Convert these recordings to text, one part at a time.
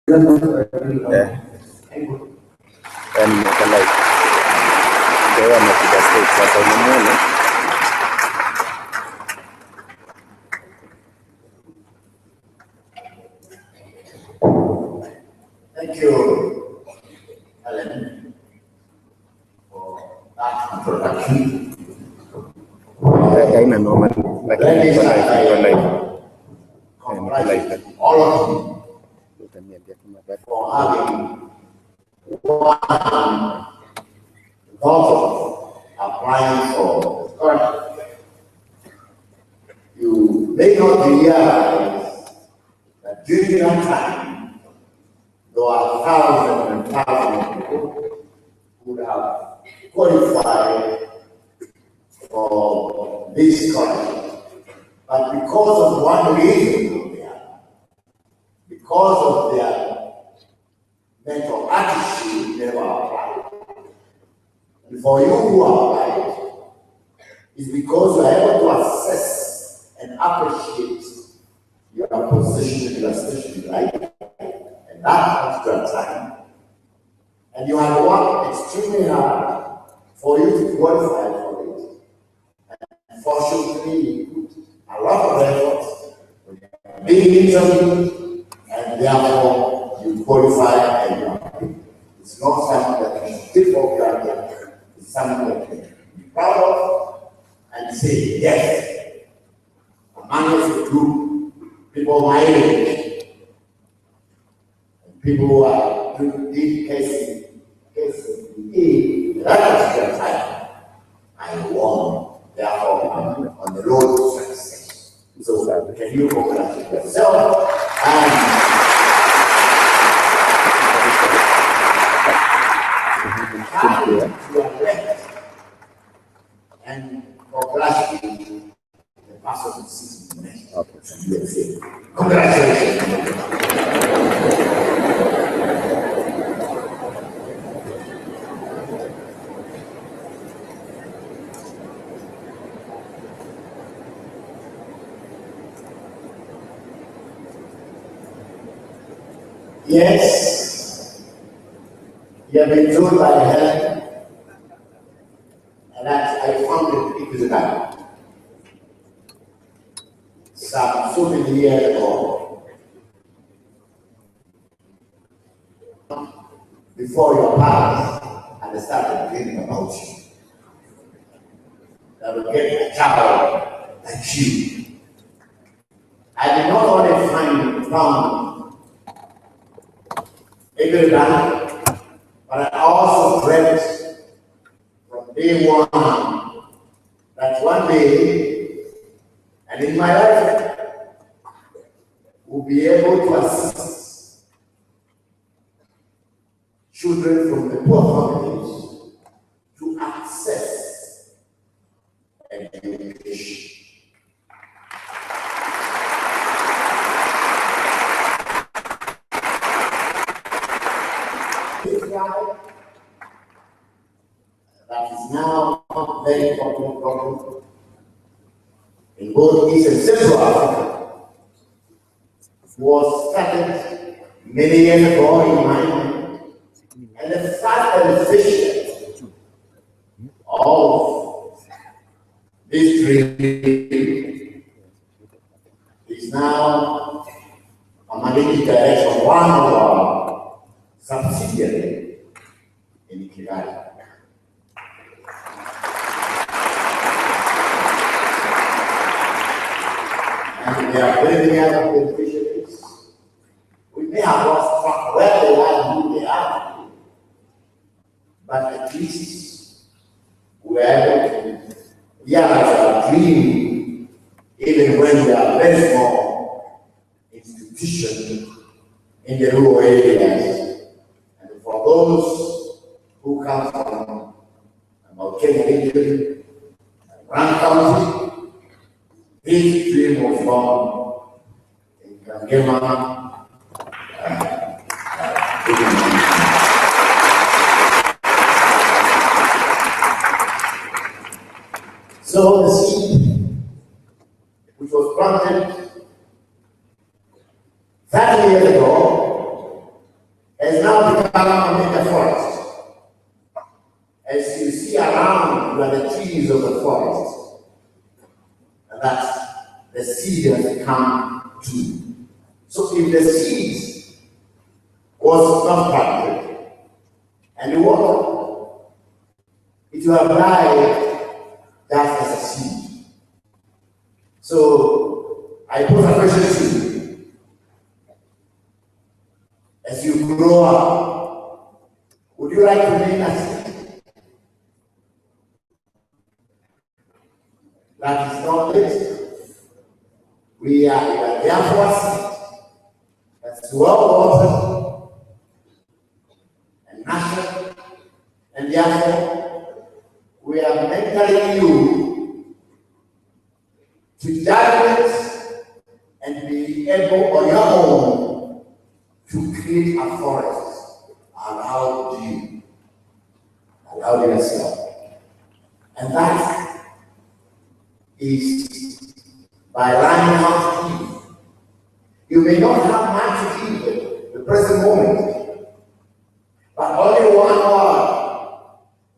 And like kaya matigas sa pamumuno. Thank you, Helen, for that introduction. Kaya na naman all of you for having one thought of applying for scholarship. You may not realize that during that time, there are thousands and thousands of people who would have qualified for this scholarship. But because of one reason or the other, because of their mental attitude, never applied. And for you who applied, it's because you are able to assess and appreciate your position in your station, right? And that particular time. And you have worked extremely hard for you to qualify for it. And fortunately, you put a lot of effort, being interviewed, and therefore you qualify and you are paid. It's not something that you should take for granted. It's something that you should be proud of and say, yes, among the group, people my age, and people who are doing deep cases in that particular time, I won. Therefore, I'm on the road to success. So, can you congratulate yourself and you are left and congratulate the person who sits in the next. Okay. Congratulations. Yes, you have been told by Helen, and that I found it is that so many years ago, before your parents had started thinking about you, that will get a child like you. I did not only found every time, but I also dreamt from day one that one day, and in my life, we'll be able to assist children from the poor families to access education. That is now a very popular problem in both East and Central Africa. Was started many years ago in my mind, and the fact beneficiary of this dream is now a managing director of one of our subsidiaries in Kigali. And there are many other beneficiaries. We may have lost track where they are and who they are, but at least we are able to realize our dream, even when we are very small institutions in the rural areas. And for those who come from Kenya region, Grand County, this dream was born in Kangema. So the seed, which was planted 30 years ago, around in the forest. As you see around, you are the trees of the forest. And that the seed has come to. So if the seed was not planted and water, it will have died just as a seed. So I pose a question to you. As you grow up, would you like to remain a seed? That is not it. We are therefore a seed that's well watered and nurtured, and therefore we are mentoring you to judge it and be able on your own to create a forest around you, around yourself. And that is by learning how to give. You may not have much to give at the present moment, but only one word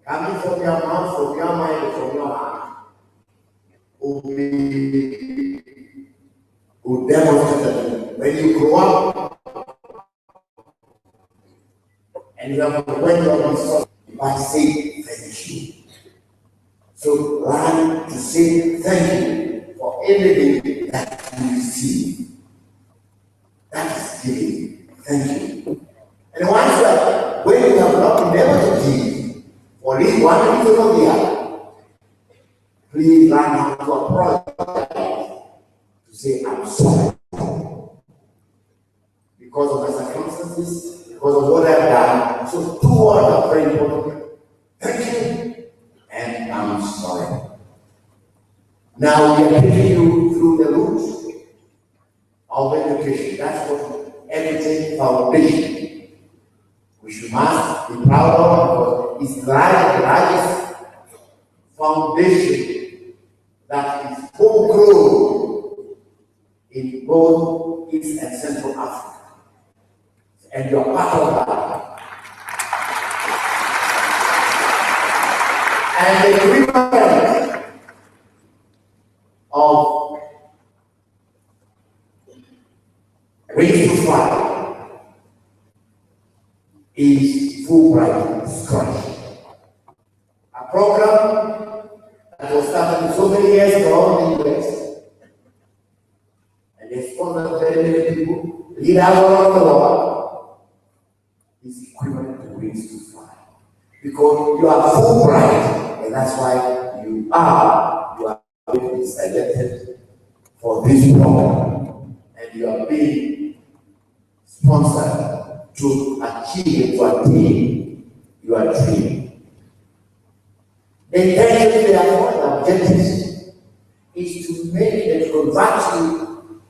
coming from your mouth, from your mind, from your heart will demonstrate that when you grow up and you have when you are resource, you must say thank you. So learn to say thank you for everything that you receive. That is giving. Thank you. And once when you have not been able to give for this one reason or the other, please learn how to apologize, to say I'm sorry because of my circumstances, because of what I've done. So two words are very important. Thank you and I'm sorry. Now we are taking you through the route of education. That's what everything foundation, which you must be proud of because it's the largest foundation that is homegrown in both East and Central Africa. And you're part of that. And the equivalent of Wings to Fly is Fulbright Scholarship, a program that was started so many years ago in the US, and they sponsored very many people, leaders around the world, is equivalent to Wings to Fly, because you are Fulbright, and that's why you are being selected for this program, and you are being sponsored to achieve, to attain your dream. The intention, therefore, the objective is to make and convert you,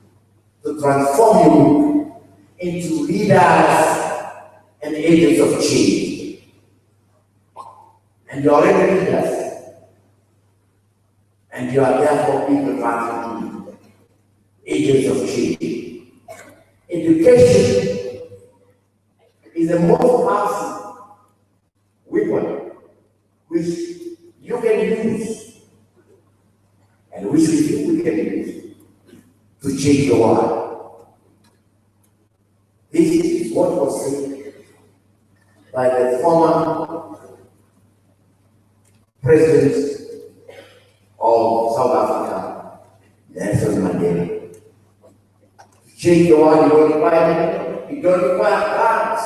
to transform you into leaders and agents of change. And you are already leaders, and you are therefore being converted into agents of change. Education is the most powerful weapon which you can use and which we can use to change the world. This is what was said by the former president of South Africa, Nelson Mandela. To change the world, you don't require guns.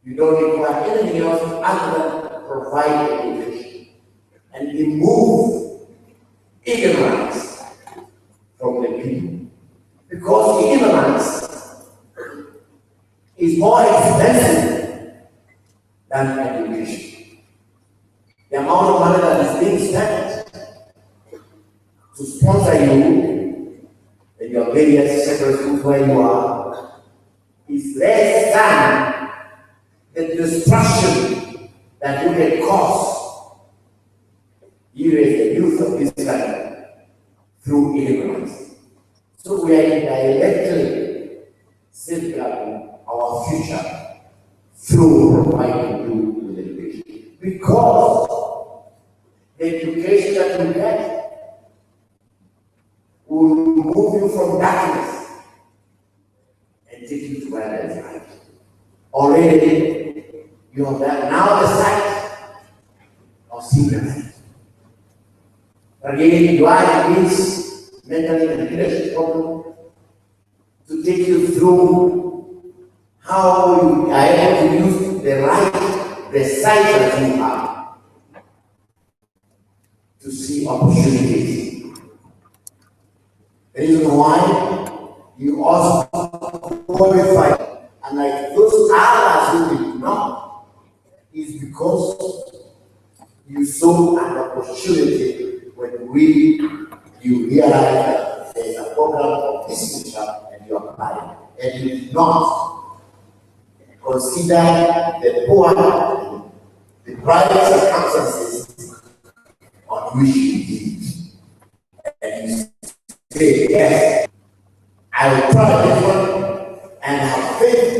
You don't require anything else other than provide education and remove ignorance from the people. Because ignorance is more expensive than education. The amount of money that is being spent to sponsor you in your various secondary schools where you are is less than the destruction that you can cause you as the youth of this country through ignorance. So we are in dialectic safeguarding our future through providing you with education. Because the education that you get will remove you from darkness and take you to where there is light. Already, you have that now the sight of seeing the light. Again, you are in this mentally and leadership problem to take you through how you are able to use the sight that you have to see opportunities. The reason why you also qualify, and like those others who did not, is because you saw an opportunity when you realize that there is a program of this nature and you apply it. And you did not consider the poor, the private circumstances on which you did. And you say, yes, I will try this one and have faith,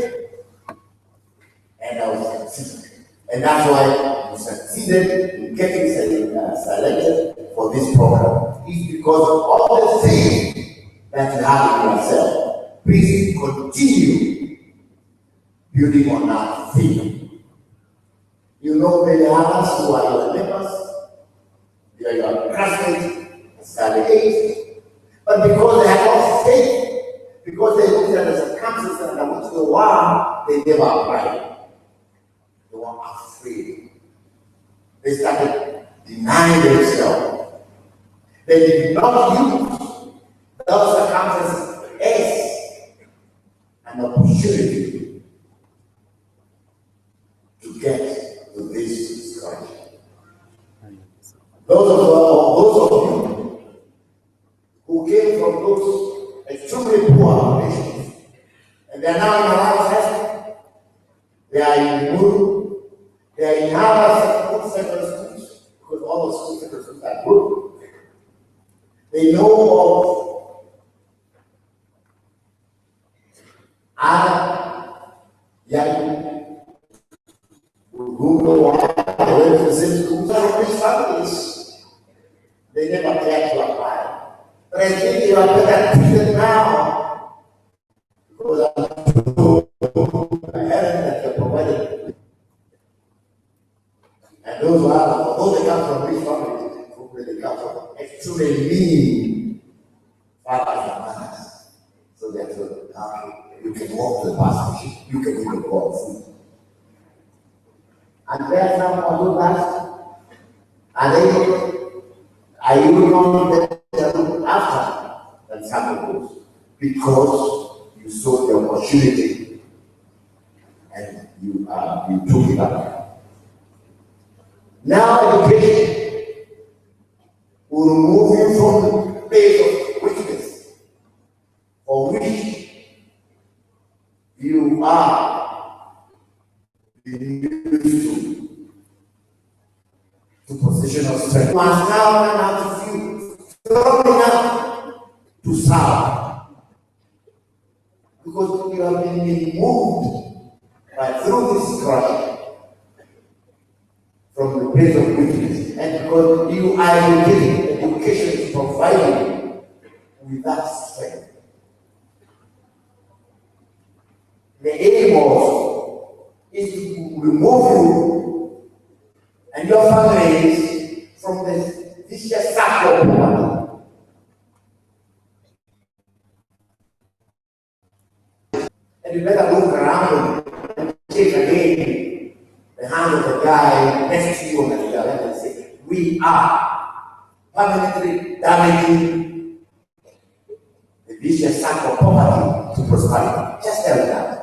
and I will succeed. And that's why you succeeded in getting selected for this program. It's because of all the things that you have in yourself. Please continue building on that thing. You know many others who are your neighbors, they are your classmates, study age, but because they have not faith, because they looked at the circumstances and which the one, they never applied. They were afraid. They started denying themselves. They did not use those circumstances as an opportunity to get to this discouragement. Those of you who came from those extremely poor nations, and they are now in our they are in Guru, they are in other secondary schools, because all the schools secondary schools are good. They know of other young who know why they went to the same schools and rich families. They never cared to apply. But I think you are better treated now because I'm sure I haven't that you provided. And those who are, although they come from rich families, they come from extremely mean fathers and mothers. So that you can walk to the pastor, you can even go out food. And there some of those are you not there after than some of those? Because you saw the opportunity and you took it up. Now education will remove you from the place of weakness for which you are used to position of strength. You must now learn how to feel strong enough to serve. Because you have been moved through this crush from the place of weakness, and because you are education is providing you with that strength. The aim of is to remove you and your families from this vicious cycle of poverty. And you better look around and take again the hand of the guy next to you on the left and say, we are permanently damaging the vicious cycle of poverty to prosperity. Just tell them that.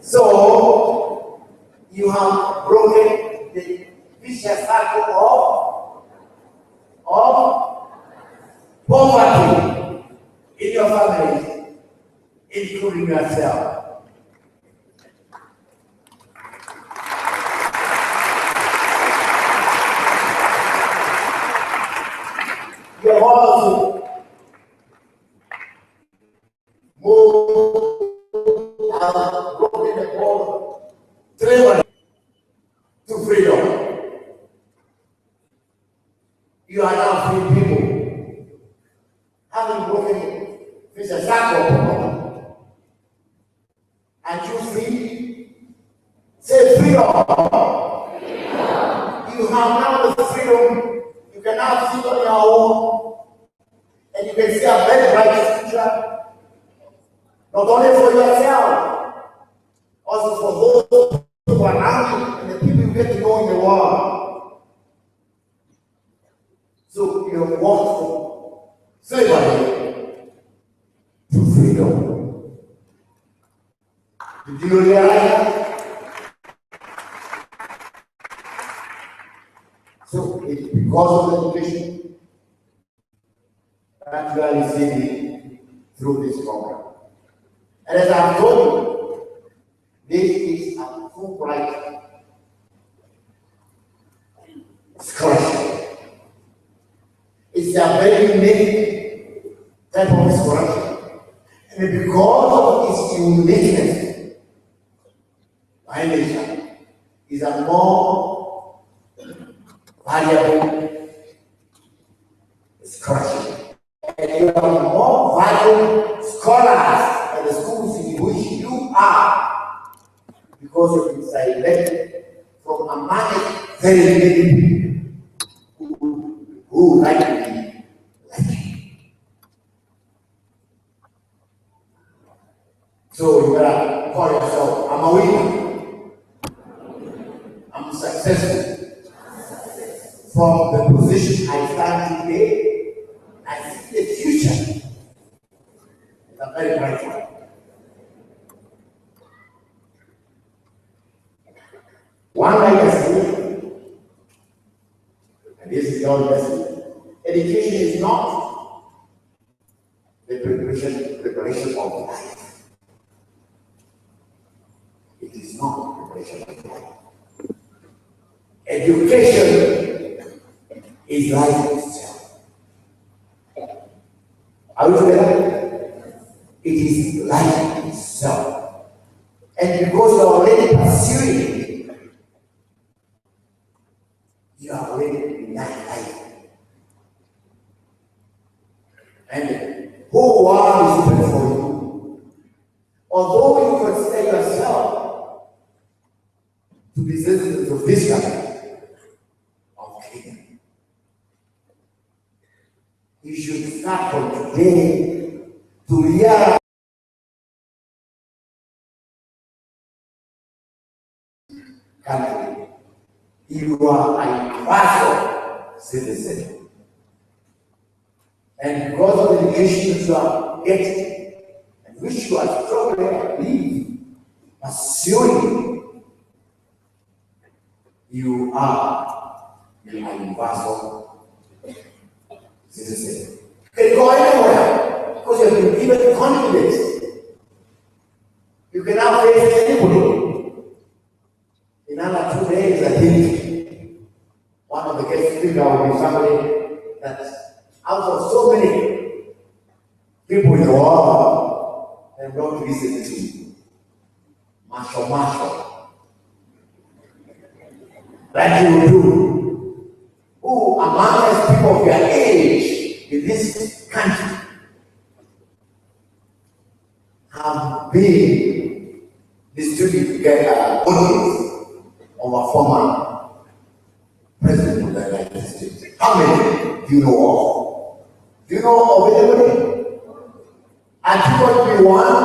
So, you have broken the vicious cycle of poverty in your family, including yourself. because more have broken the code slavery to freedom. You are now free people. Having broken this cycle, and you free? Say freedom. You have now the freedom. You can now sit on your own, and you can see a very bright future. Not only for yourself, also for those who are around you and the people you get to know in the world. So you have walked from slavery to freedom. Did you realize that? So it's because of the education that you are receiving through this program. And as I've told you, this is a Fulbright scholarship. It's a very unique type of scholarship. And because of its uniqueness, my nation is a more valuable scholarship. And you are more valuable scholars at the schools in which you are, because it is selected from among very many people who like to be like you. So you gotta call yourself, I'm a winner. I'm successful. From the position I stand today, I see the future. It's a very bright one. One writer said, and this is your lesson, education is not the preparation of life. It is not the preparation of life. Education is life itself. Are you together? It is life itself. And because you are already pursuing it, you are already in that life. And who are is prepared for you? Although you consider yourself to be citizens of this country, of Kenya, you should start from today to realize country. You are a universal citizen. And because of the education that you are getting, and which you are strongly, I believe, pursuing, you are a universal citizen. You can go anywhere because you have been given confidence. You can now face anybody. In another 2 days, I think one of the guest speakers will be somebody that out of so many people in the world, they brought to listen to Marshall. Like you do, who among us people of your age in this country have been distributed together audience of a former president of the United States. How many do you know of? Do you know of anybody? And you want to be one?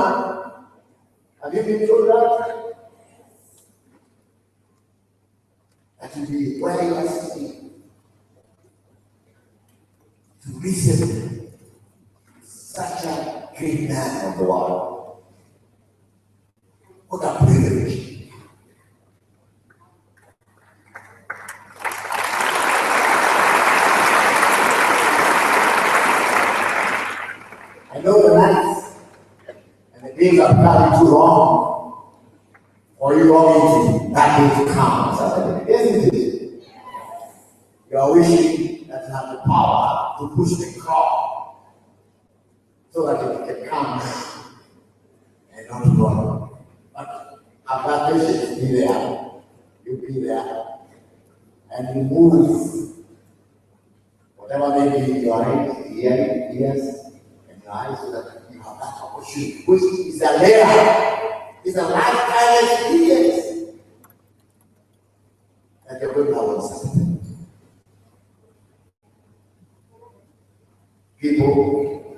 Have you been told that? That you be where you are sitting to listen to such a great man of the world. What a privilege. I know the nights and the days are probably too long for you all to that day to come. Isn't it? You are wishing that you have the power to push the car so that it can come and not run. But our patience be there. You be there. And you move whatever may be in your ears, and your eyes, so that you have that opportunity, which is a layer, it's a lifetime experience that you're going to have on Saturday. People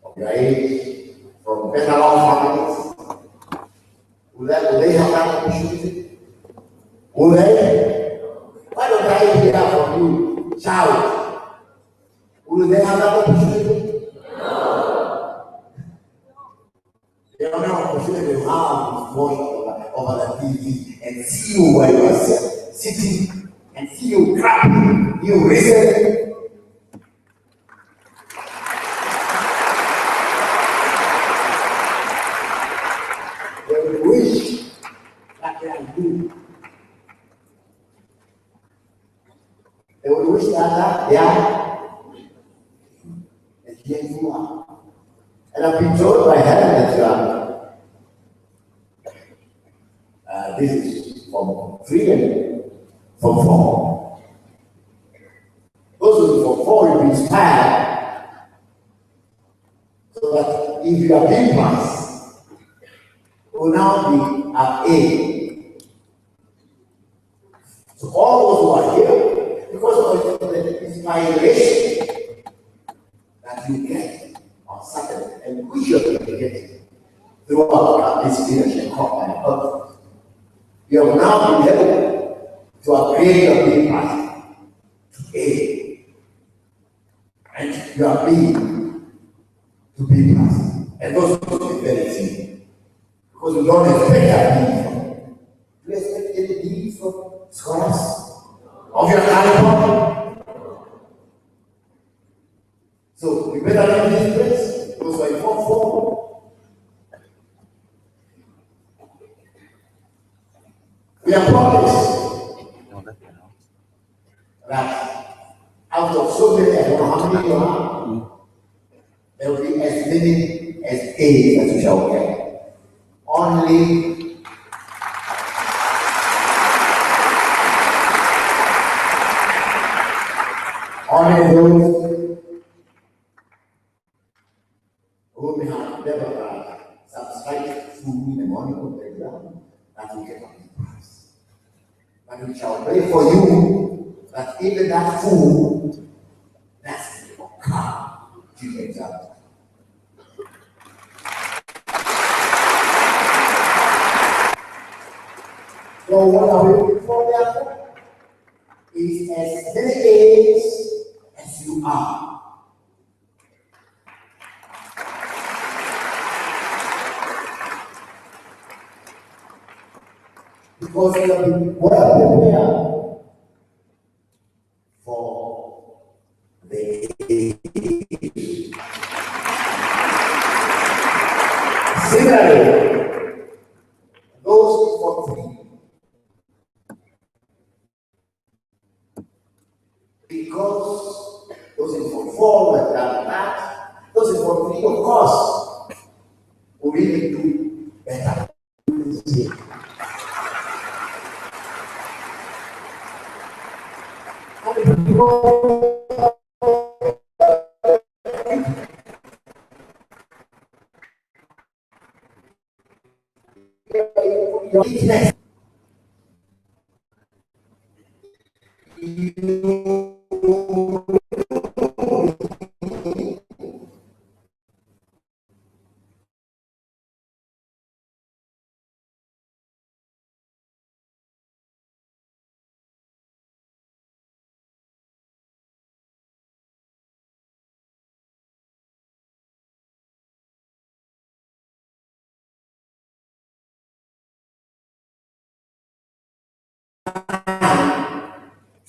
of your age, from better off families, will they have that opportunity? Will they? Why don't I hear from you? Shout. Will they have that opportunity? They don't have opportunity to have watch over the TV and see you where you are sitting and see you clapping, you listen. They will wish that they are you. They will wish that they are, and here you are. And I've been told by Helen that this is from 3 and from 4. Those who from 4 will be inspired so that if you are being passed, will now be at A. So all those who are here, because of the inspiration that you get on Saturday, and which you are going to get throughout this leadership called by purpose, you have now been able to upgrade your being passed to A. And you are being to be passed. And those will be very few. Because we don't expect that from you. Do you expect any deeds from scholars of your caliber? So we better leave this place because we are not forward. We are promised that out of so many, I don't know how many you are, there will be as many as A's as you shall get. Only those who may have never had some slight food in the morning of the exam, that will get on the prize. But we shall pray for you that even that food, that's will come to the exam. So what are we looking for therefore? Is as many A's as you are. Because you have been well prepared for the A's. Similarly, those for 3. Because those in for 4 were done that, those in for 3, of course, will really do better. Your weakness.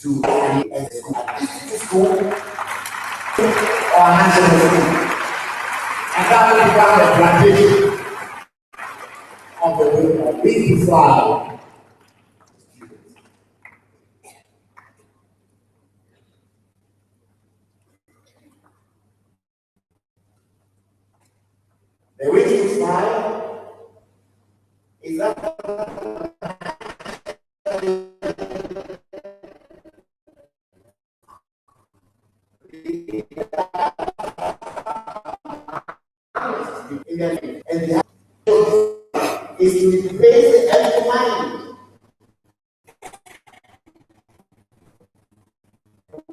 To school or national school. And that will become the plantation of the big flag.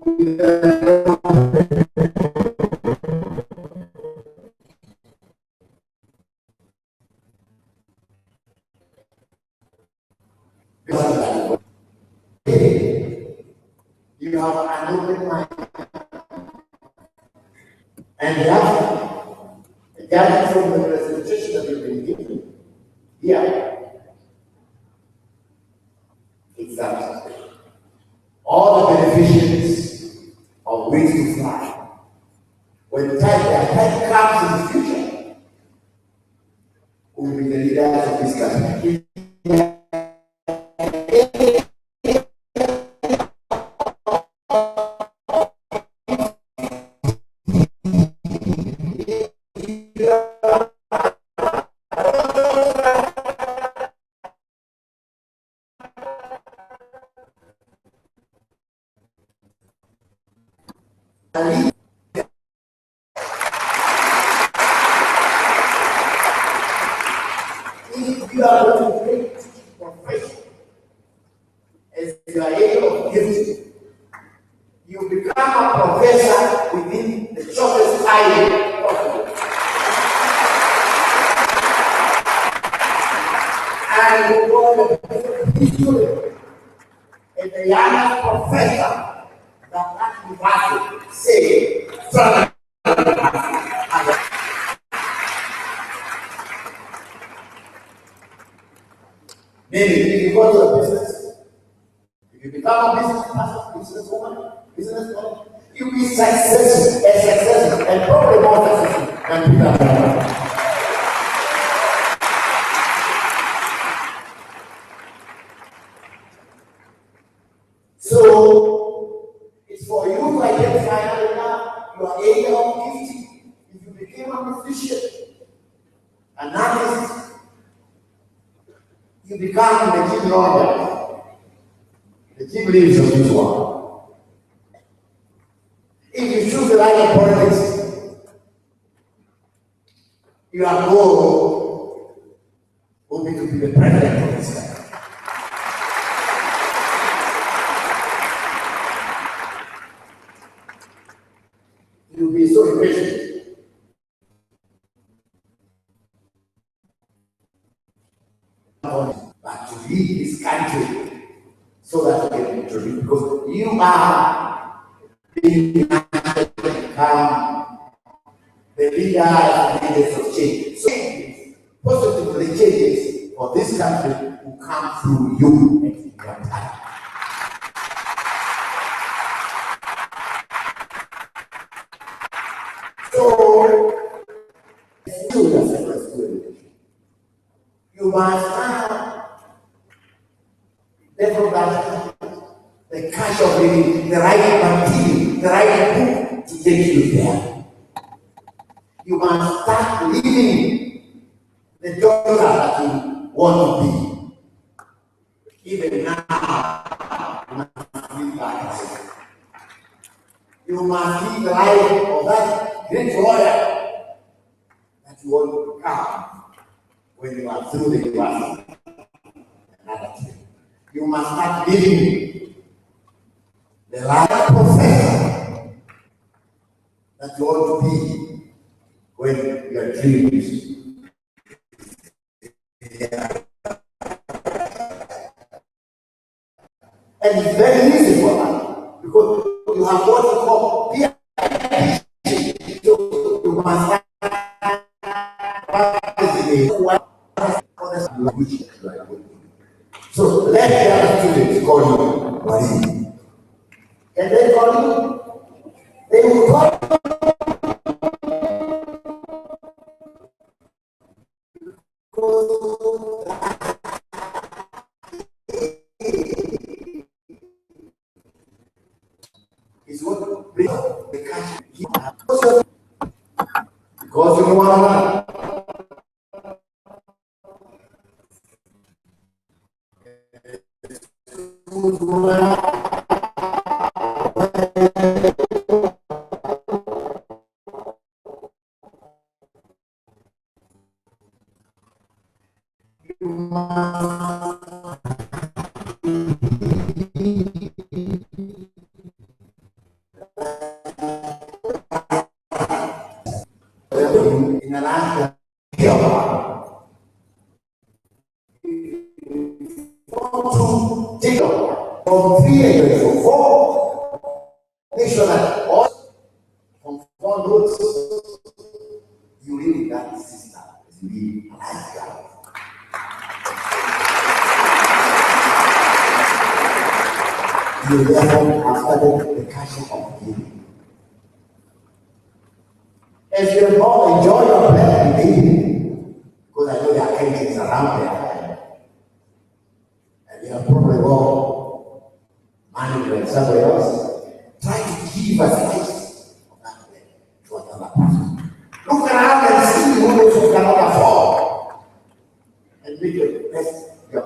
You have an open mind. And judging from the presentation that you've been given here, it's that all the beneficence of which to fly, when the time comes in the future, will be the leaders of this country. If you are going to take profession as you are able of gifting, you become a professor within the shortest time possible. And you go to student and the youngest professor that university say, from maybe if you go to a business, if you become a business person, businessman, you'll be successful, and probably more successful than people. So it's for you to identify now your area of gifting. If you became a musician, an artist, you become the Jim Rogers, the Jim Leaves of this world. If you choose the line of politics, your goal will be to be the president of this country. You'll be so impatient. But to lead this country so that you can contribute, because you are being become the leaders of change. So positively changes for this country will come through you and your time. So you must now develop the cash of living, the right material, the right book to take you there. You must start living the daughter that you want to be. Even now, you must live like this. You must live the life of that great lawyer that you want to become when you are through the university. Another thing. You must start living the life of professor that you want to be when your dreams. And it's very easy for us because you have what you call peer. So you must so let the other students call you Marie. Can they call you? They will call you. Is what brings the country because you want to to take up from 3 acres to 4. Make sure that all from 4 notes you live in that system. You live like God. You therefore have started the casting of giving. As you enjoy your pleasure in giving, because I know there are things around there, and you have probably got money like somebody else, try to give a slice of that bread to another person. Look around and see who knows who cannot afford, and make your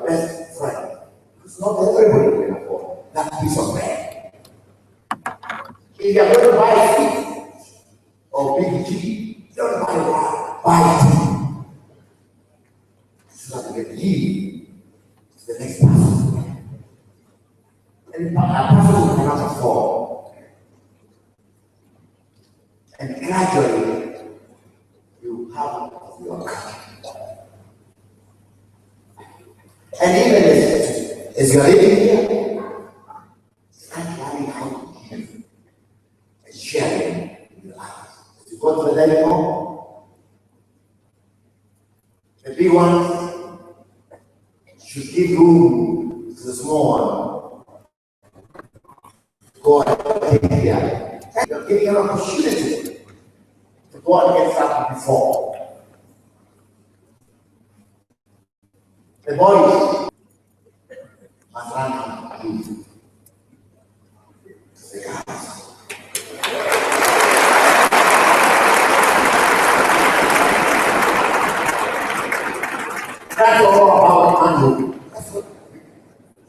best friend. Because not everybody can afford that piece of bread. If you are going to buy feet or big tea, don't buy one, buy tea. So that you can give to the next person. And a person who cannot afford. And gradually, you have your country. And even as you are living here, start learning how to give and sharing in your life. As you go to the dining hall, the big ones should give room to the small one. Go and take care. You're giving an opportunity to go and get something before. The boys must run out to the guys. That's all about manhood.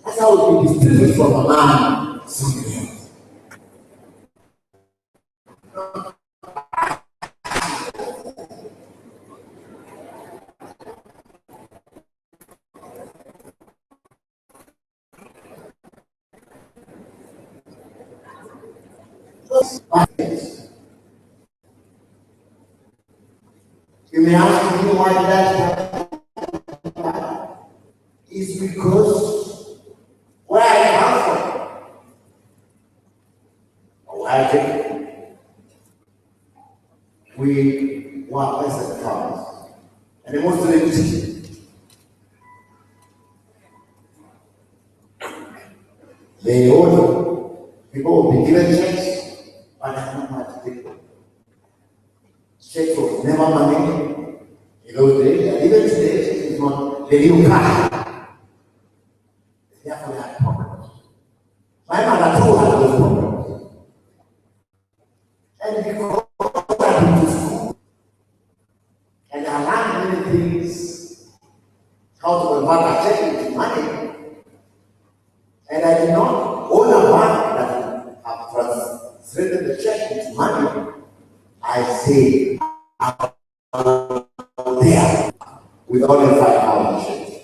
That's how it is distributed from a man to somebody else. You may ask me why that is because where I come from, or where I came, we were peasant farmers, and the Muslims, they own people will be given checks, but they don't know how to take them. Checks was never money in those days, and even today, checks is not the new cash. Therefore, they had problems. My mother too had those problems. And because I went to school, and I learned many things, how to convert a check into money, and I did not own a bank that have translated the check into money. I say, out there with only 5,000 shillings.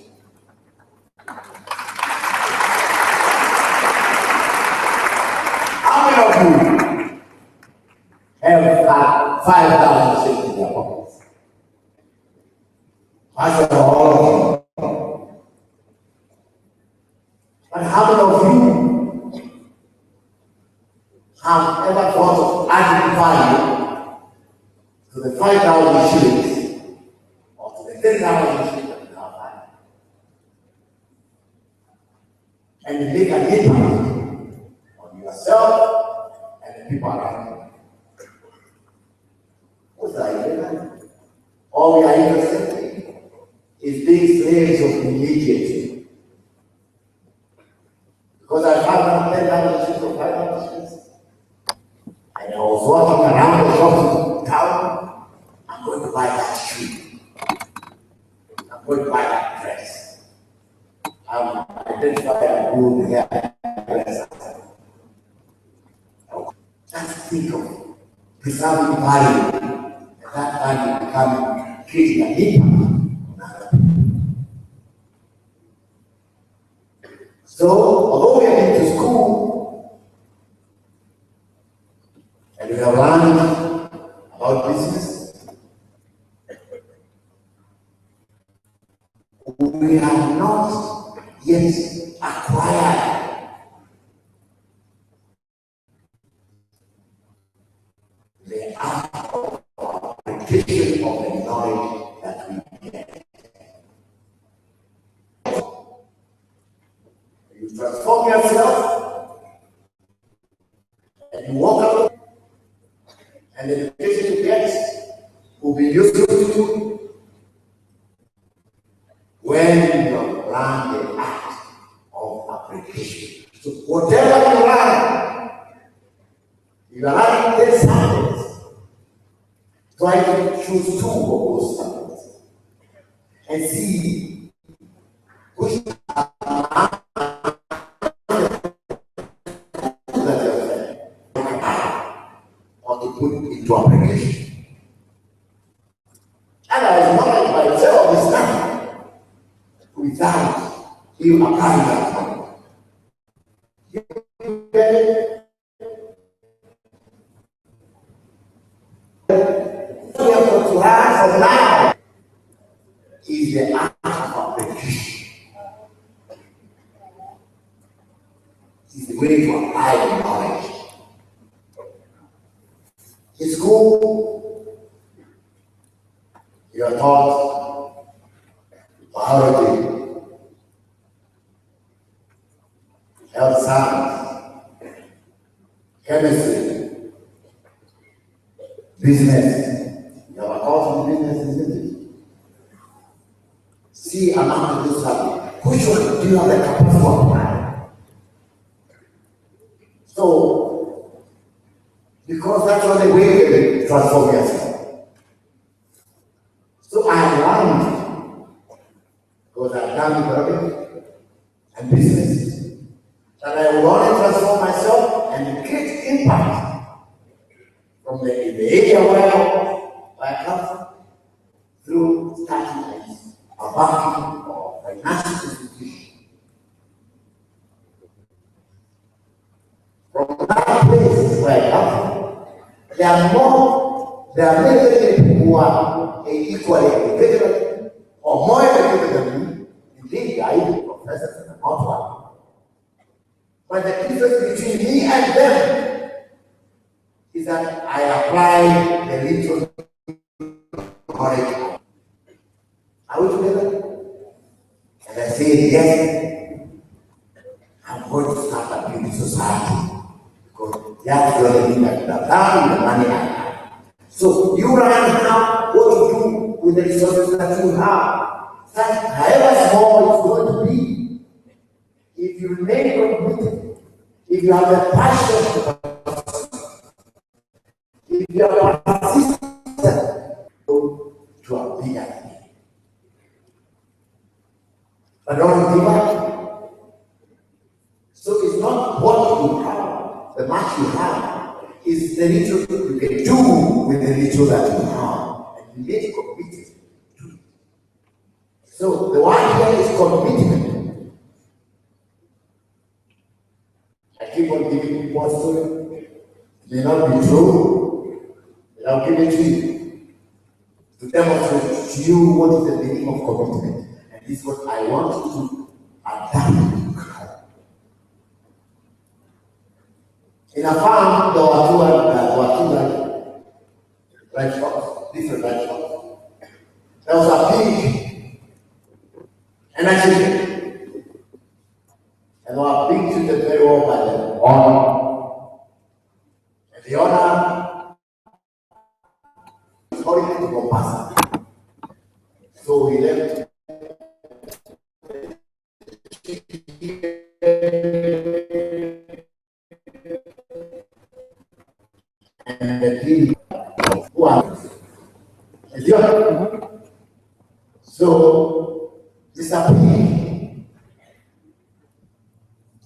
How many of you have 5,000 shillings in your pockets? I said, all of you. But how many of you have ever thought of adding value to the 5,000 shillings or to the 10,000 shillings that you have had, and make an impact on yourself and the people around you? What's the idea? All we are interested in is being slaves of religion. Because I found 10,000 shillings or 5,000 shillings, and I was walking around the shops in town. I'm going to buy that shoe. I'm going to buy that dress. I'm identify a good hairdresser. Just think of preserving value, and that value become creating an impact on other people. So, although we are going to school and we have learned about business, we have not yet acquire the art of application of the knowledge that we get. You transform yourself and you walk out, and the education you get will be useful to you when you learn the act of application. So whatever you learn, you are learning 10 subjects. Try to choose 2 of those subjects and see which or to put into application. And as knowledge by itself is nothing without you applying that knowledge. You get it? To learn from now is the act of application. It's the way to apply the knowledge. In school, you are taught biology, health science, chemistry, business. You have a course in business, isn't it? See among this subject, which one do you have the capacity to apply? So, because that's the only way to transform yourself. So I learned, because I've done economics and business, that I want to transform myself and create impact from the area where I come from, through starting a banking or financial institution. From that place where I come from, there are many people who are equally educated or more educated than me. Indeed, they are even professors and not one. But the difference between me and them is that I apply the little knowledge. Are we together? And I say, yes, I'm going to start a beauty society. Because that's the only thing that the value the money I have. So you learn how what to do with the resources that you have. That however small it's going to be, if you remain committed, if you have the passion, if you are persistent, go to a bigger thing. But don't give up. So it's not what you have, the much you have, is the little you can do with the little that you have. And you need committed to it. So the one here is commitment. I keep on giving people a story. It may not be true, but I'll give it to you to demonstrate to you what is the meaning of commitment. And this is what I want you to adapt. In a farm, there were two livestock, different livestock. There was a pig and a chicken. And they were being treated very well by the owner. And the owner is horrible to go past. So he left. And the pig is yours. So Mr. Pig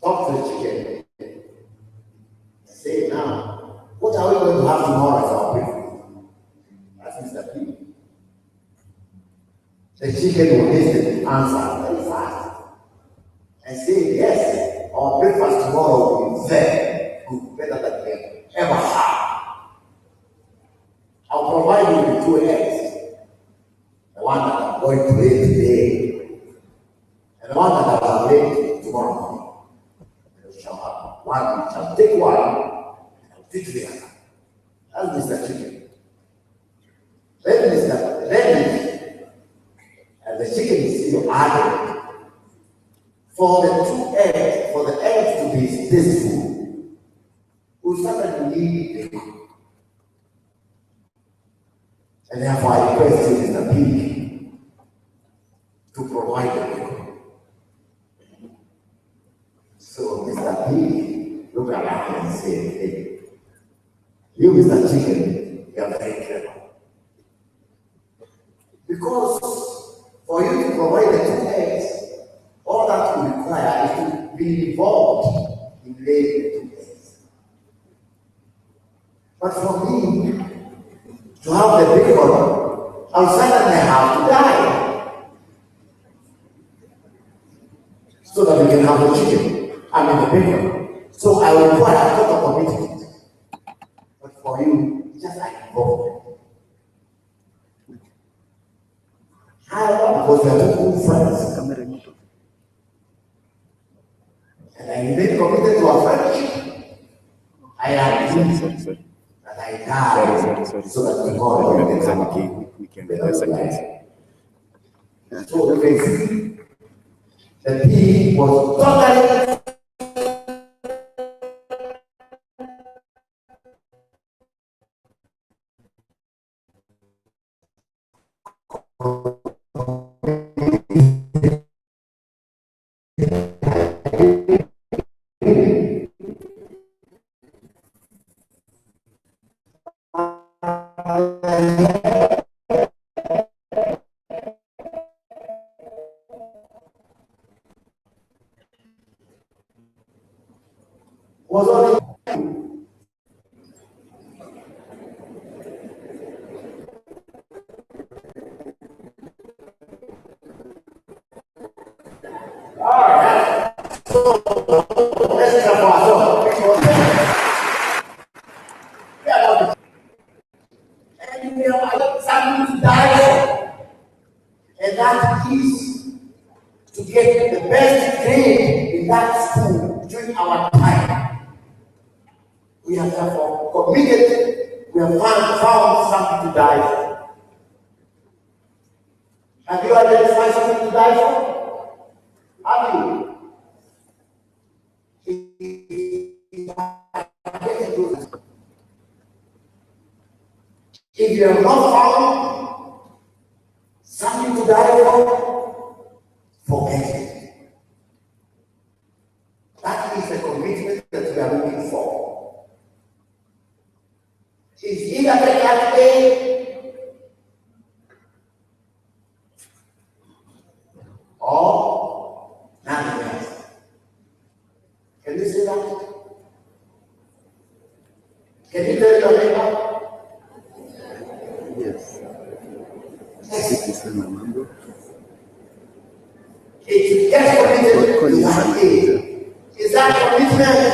talked to the chicken and said, now, what are we going to have tomorrow as our breakfast? That's Mr. Pig. The chicken will listen and answer very fast and say, yes, our breakfast tomorrow will be very good, better than we have ever had. I'll provide you with 2 eggs. The one that I'm going to eat today, and the one that I'll eat tomorrow morning. one shall take one and I'll take the other. That's Mr. Chicken. Then and the chicken is still added. For the eggs to be tasteful, we certainly need bacon. And therefore I requested Mr. Pig to provide the bacon. So Mr. Pig looked around and said, hey, you Mr. Chicken, you are very clever. Because for you to provide the 2 eggs, all that you require is to be involved in laying the 2 eggs. But for me, to have the bacon, I'll suddenly have to die. So that we can have the chicken, the bacon. So I will require a total commitment. But for you, just like involvement. Because we are 2 good friends. And I remain committed to our friendship. I am sorry. That I die so that tomorrow we can be the second. So we can see that he was totally was only something to die for. And that is to get the best grade in that school during our time. We have therefore committed, we have found something to die for. Have you identified something to die for? Have you? If you have not found something to die for, forget it. That is the commitment that we are looking for. It's either take that day or nothing else. Can you say that? Can you tell your neighbor? Yes. It's my number. It gets committed to that day. Is that commitment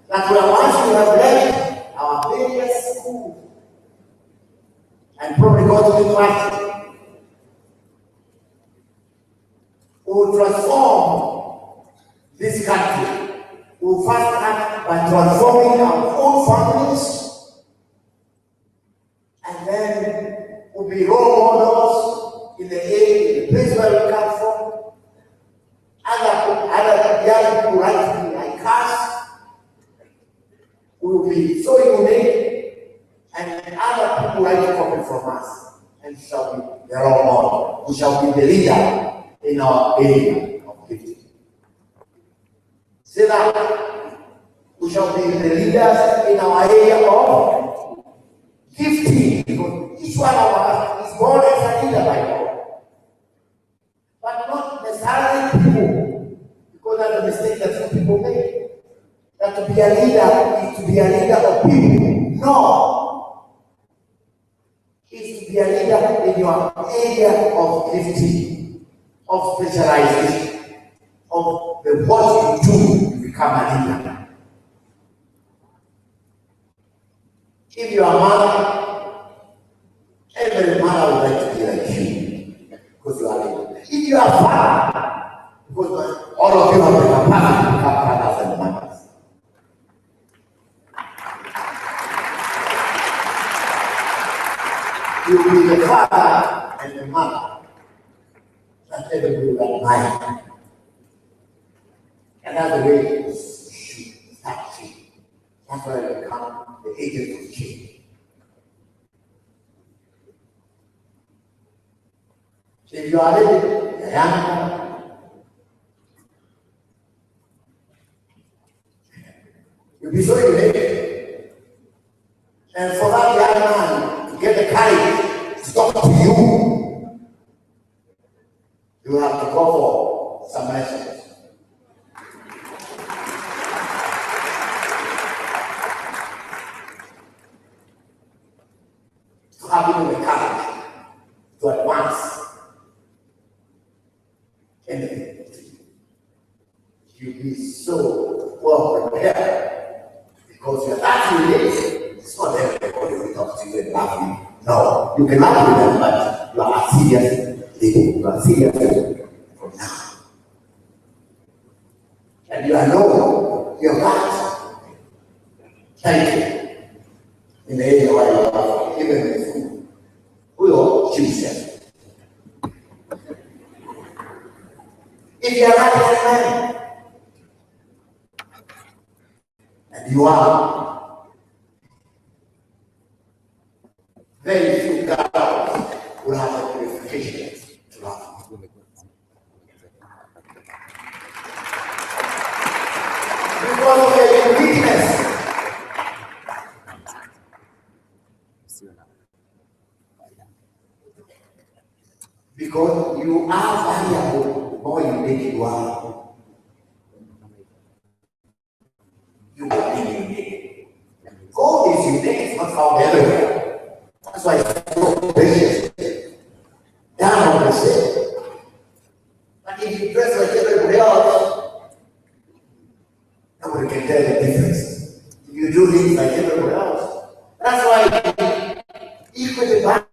that we are once we have left our various schools and probably go to university, we will transform this country. We will first start by transforming our own families, and then we'll be role models in the area, in the place where we come from. Other young people like us will be so unique, and other people like to copy from us, and shall be the role model. We shall be the leader in our area of gifting. Say that. We shall be the leaders in our area of gifting, because each one of us is born as a leader by God, but not necessarily people, because that's the mistake that some people make. That to be a leader is to be a leader of people. No, it's to be a leader in your area of gifting, of specialization, of the what you do to become a leader. If you are a mother, every mother would like to be like you, because you are a leader. If you are a father, because all of you have the capacity to become fathers and mothers. father and the mother that everybody will admire. And that's the way it should start changing. That's why they become the agents of change. So if you are living a young man, you'll be so elated. And for that young man to get the courage to talk to you, you have to go for some lessons. To have even the courage to advance anything. You'll be so well prepared because you're actually living. It's not everybody will talk to you and laugh you. No, you can laugh with them, but you are serious living. You are serious living from now. And you are known, you're right. Thank you. In the area where you are, even in the food, we all choose them. If you are not a man, and you are, very few girls will have the qualification to love. Because of their weakness. Because you are valuable, the more you think you are. You are unique. God is unique, it's not found everywhere. That's why it's so precious. Down on the same. But if you dress like everybody else, nobody can tell the difference. If you do things like everybody else. That's why equally bad.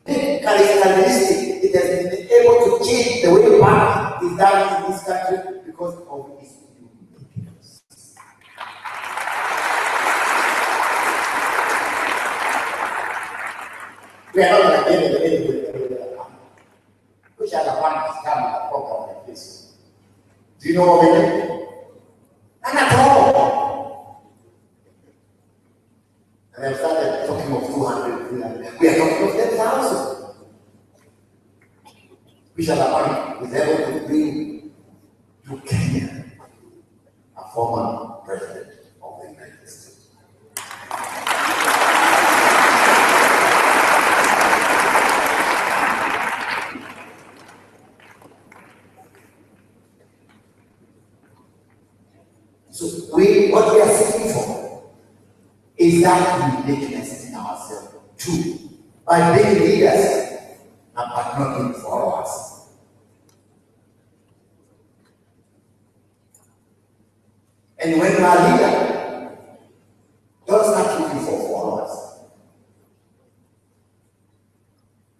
Characteristic, it has been able to change the way bank is done in this country because of its uniqueness. We are not going to get anywhere. Which other banks come with a program like this? Do you know what we mean? None at all. And I started talking of 200, 300. We are talking of 10,000. Which other bank is able to bring to Kenya a former president of the United States? So what we are seeking for is that uniqueness in ourselves too, by being leaders and but not being followers. And when you are a leader, don't start looking for followers.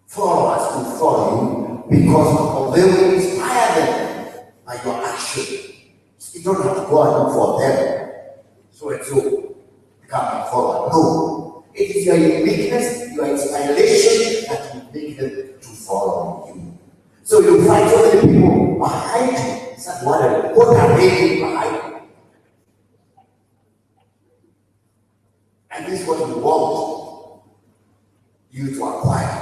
Followers will follow you because they will inspire them by your action. You don't have to go and look for them. So and so become a follower. No. It is your uniqueness, your inspiration that will make them to follow you. So you find so many people behind you. It's like, what are they doing behind you? And this is what we want you to acquire.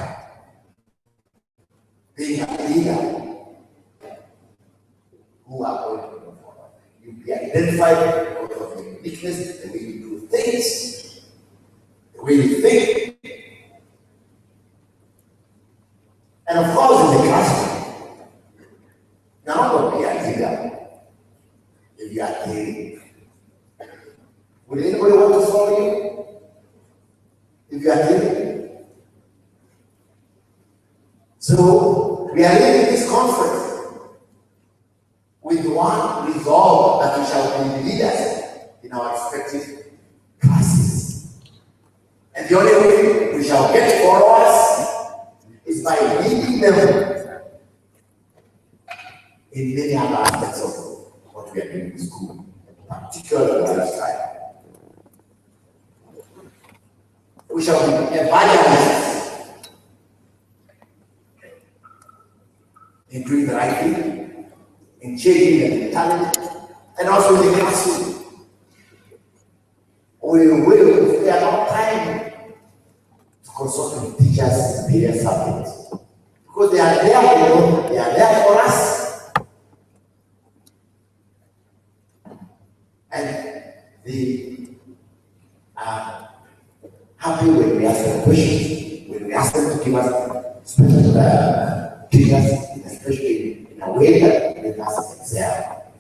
Being a leader who are going to follow. You be identified because of your uniqueness, the way you do things, the way you think. And of course, in the classroom, you're not going to be a leader if you are dating. Would anybody want to follow you if you are dating? So, we are leaving this conference with one resolve that we shall be leaders in our respective classes. And the only way we shall get followers is by leading them in many other aspects of what we are doing in school, particularly lifestyle. We shall be evangelists in doing the right thing, in changing the mentality, and also in the classroom. We will, if we are not time to consult with teachers in various subjects. Because they are there for you, they are there for us. And they are happy when we ask them questions, when we ask them to give us special teachers, especially in a way that they us excel.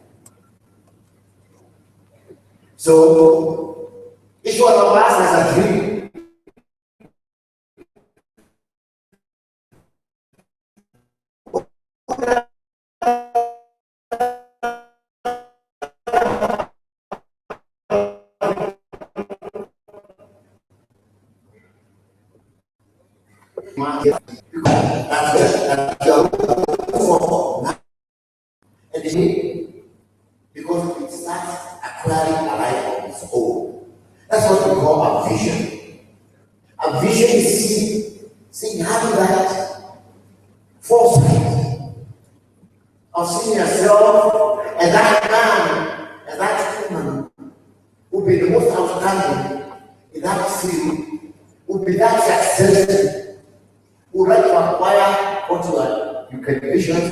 So each one of us has a dream. Because it starts acquiring a life of its own. That's what we call a vision. A vision is seeing having that foresight of seeing yourself as that man, as that woman who will be the most outstanding in that field, who will be that successful, who would like to acquire what you can vision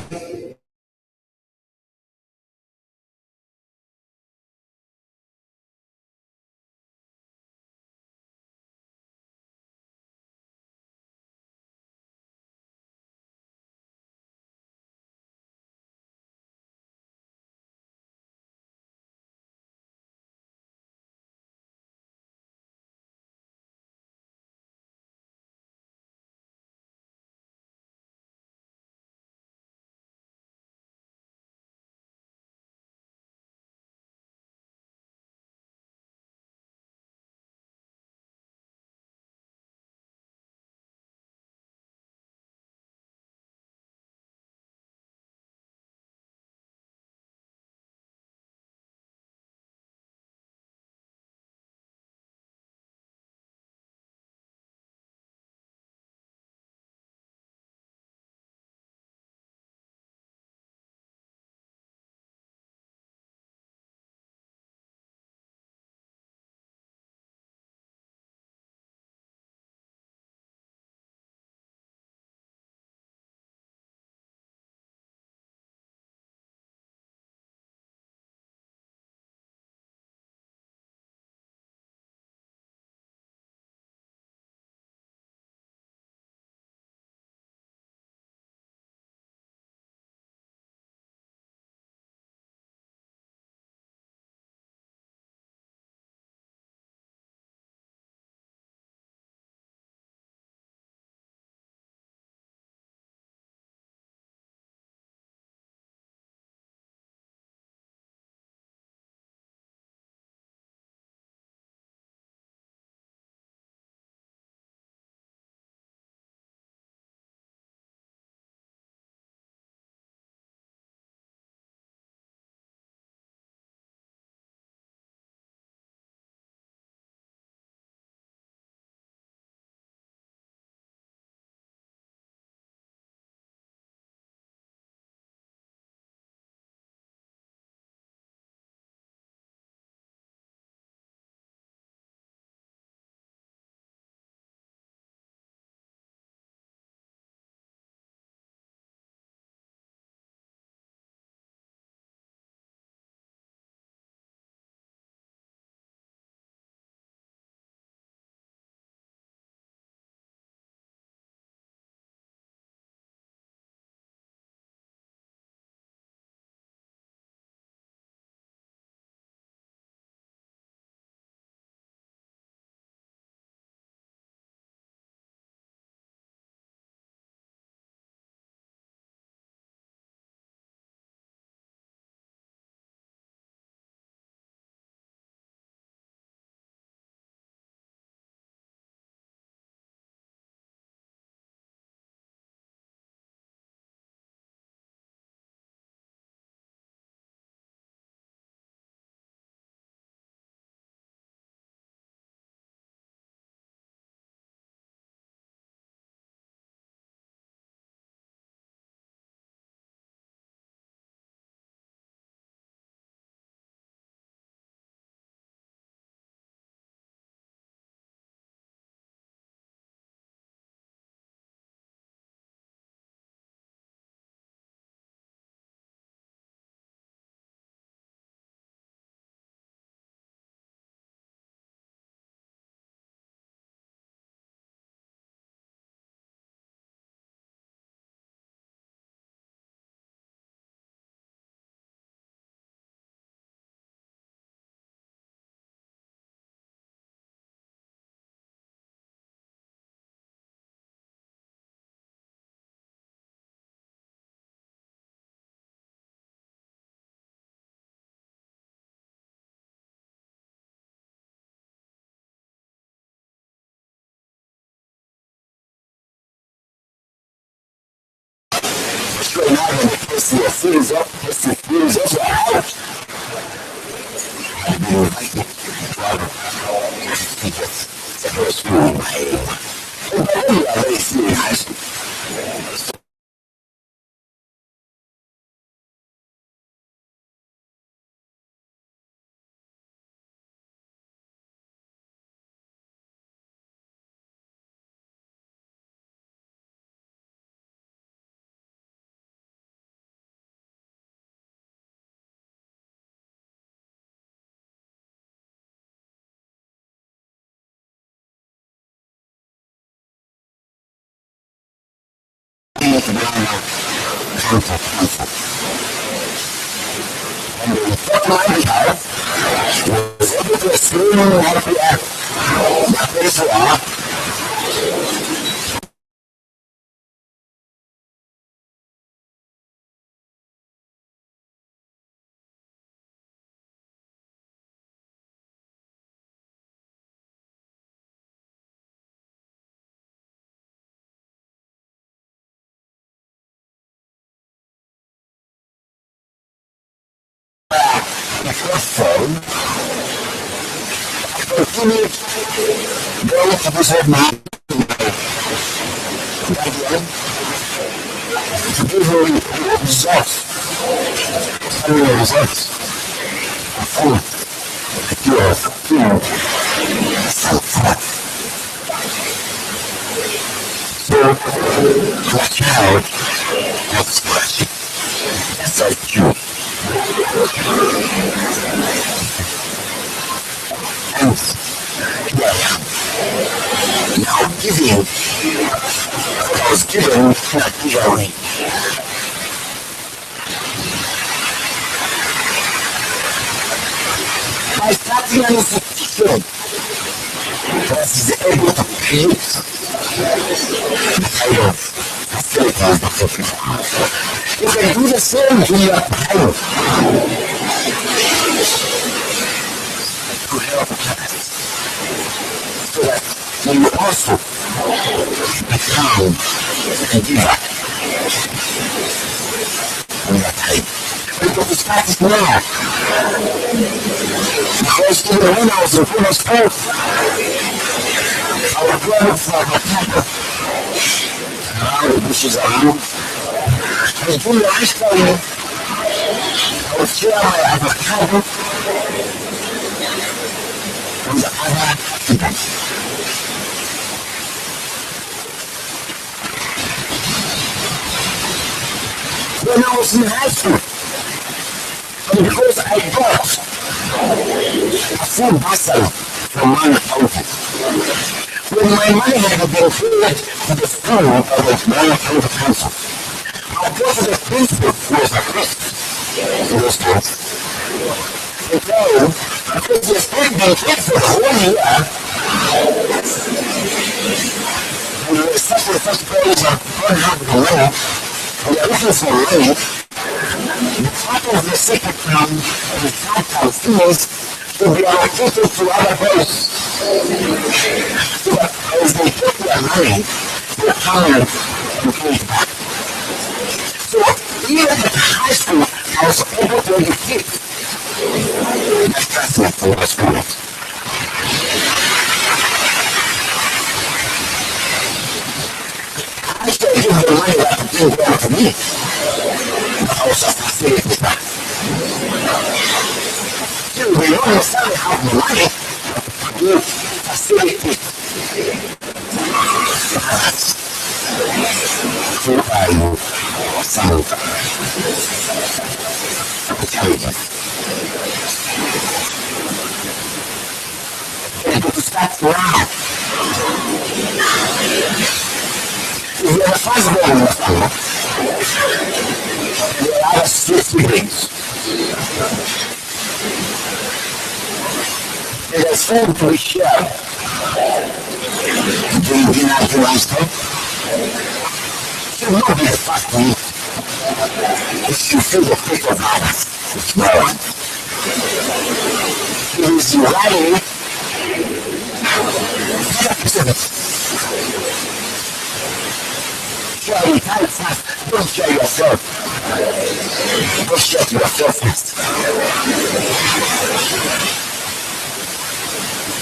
now when the person fills up, we're out. I've been invited to other people that were school in my area. But we are very few in high school. And the important idea was able to explain how to act. That is why the first phone continued going to this head man to give her results. Telling the results. So, the child next question. That's our cue. And here I am. Now giving what I was given cannot be away. By starting an institution that is able to create the kind of facilities that we have. You can do the same in your time to help others so that you also become a giver in your time. Because it's practice now. Because even when I was in primary school, I would go out for a tackle around the bushes around. And in the high school, I would share my avocado with the other students. When I was in high school, and because I got a full bursary from Mana County, when my money had been paid to the school of the Mana County Council, I go to the principal who was a priest in those days. And tell him, because he has been paid for the whole year, and he was such and such praise of God have the money, and they're looking for money, the part of the second term and the third term fees will be allocated to other boys. So that as they get their money, they come and pay it back. So even at high school, I was able to educate my classmates in my school. I still give them money that didn't belong to me. I was just facilitating that. Still, we don't necessarily have the money to facilitate. Who are you? Some intelligence. And to start now. If you're the first born in the family, there are three siblings. There's food to be shared. During dinner to lunchtime, you will not be the first to eat. If you feel the fate of others, it's no one. It is you lying, get a piece of it. Share your time fast, don't share yourself. Go check yourself first.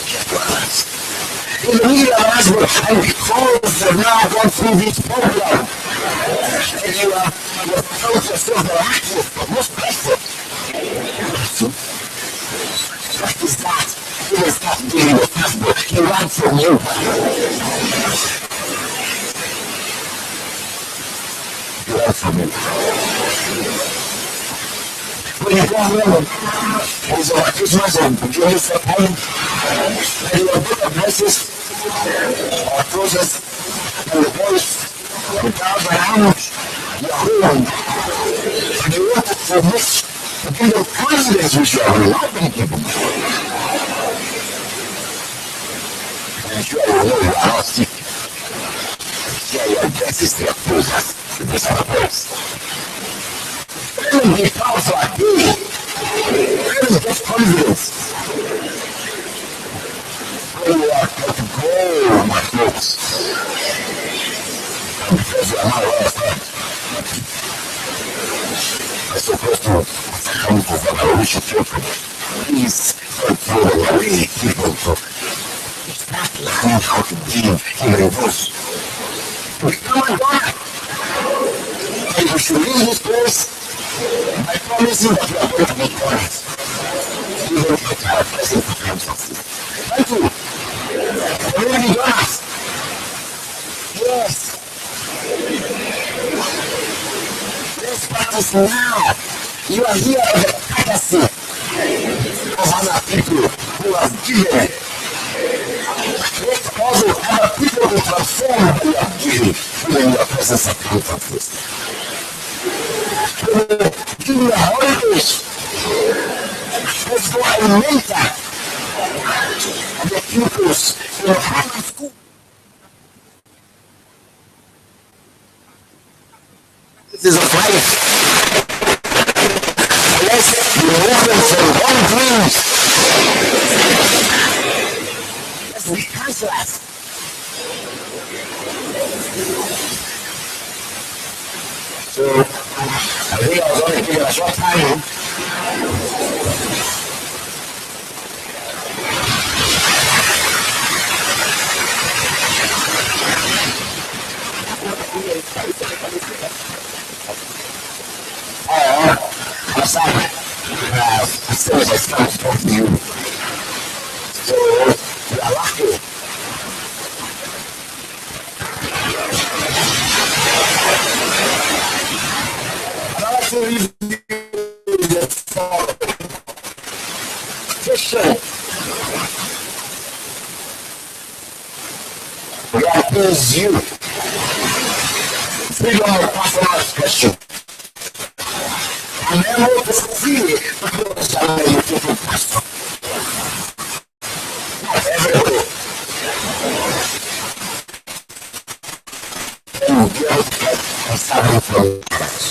Check your eyes. In the middle of Asbury, and because you've now gone through this program, and you have told yourself the active, most blessed. What is that? He will start dealing with Asbury. He ran from you. He ran from you. When you go home, it's over Christmas and beginning from home, and you have both the blessings, or process, and the voice, the cows around, you're home, and you want to mix the kingdom confidence which you have not been given. And sure you know you are not sick. Share your blessings to your process, to this other place. Let them be powerful at you. Let them get confidence. When you are able to go, my folks. Because you are not well fed. I'm supposed to come to what I wish you to. Please don't throw them away, people. Start learning how to give even those. Become a God. And you should leave this place by promising that you are going to make progress. Even if you are present for times of this. Thank you. Already done it. Yes. Let's practice now. You are here as a courtesy of other people who have given. Let also other people be transformed by your giving when your presence appears at this. Give me a holidays. Let's go and mentor the pupils in high school. This is a fight. Let's remove them from wrong dreams. Let's be counselors. So, I think I was only given a short time. I'm sorry. As soon as I start to talk to you. So, you are lucky. Another reason is the following. Christian. God is you. Freedom of personal expression. I'm able to see because I'm a beautiful person. Not everybody. And guilt and suffering from others.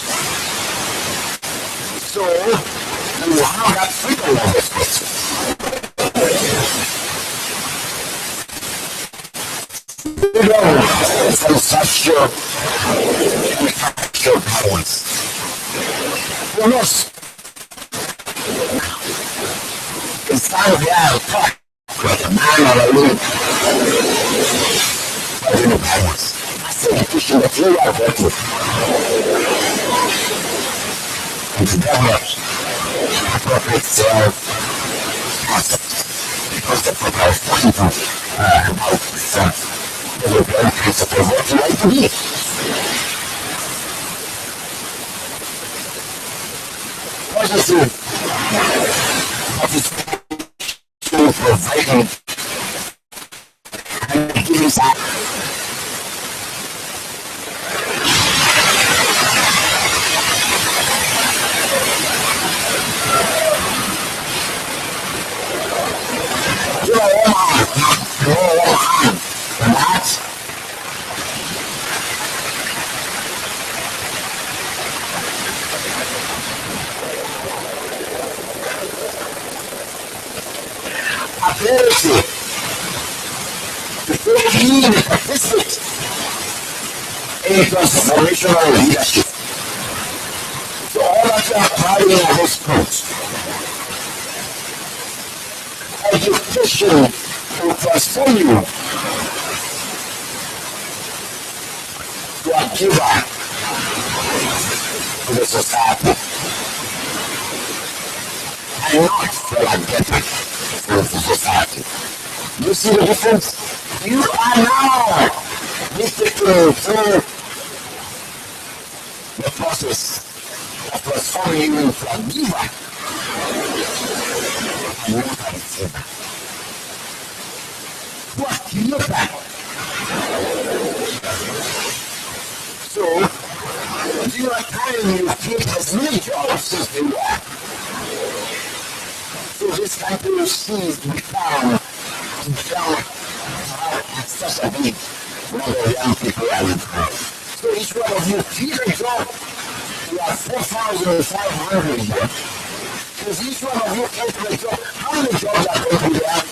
So, you have that freedom of expression. Freedom from sexual and sexual violence. Yes. It's time to have talk with a man or a woman. I don't know violence. I say the Christian that you are working and to develop appropriate self-concept. Because that's what I was talking to about this the very concept of what you like to be. What is it? What is providing and giving that? You're a woman. You're a woman. And that's ability to lead and participate in transformational leadership. studying a whole sport. Education will transform you to a giver to the society, and not for a getter for the society. You see the difference? You are now taken through the process of transforming you into a giver and not a receiver. What creator? So, during a time you create as many jobs as they were. So this country sees to become such a big number of young people are employed. So each one of you create a job. You are 4,500 here. Because each one of you came to a job. How many jobs are going to be there?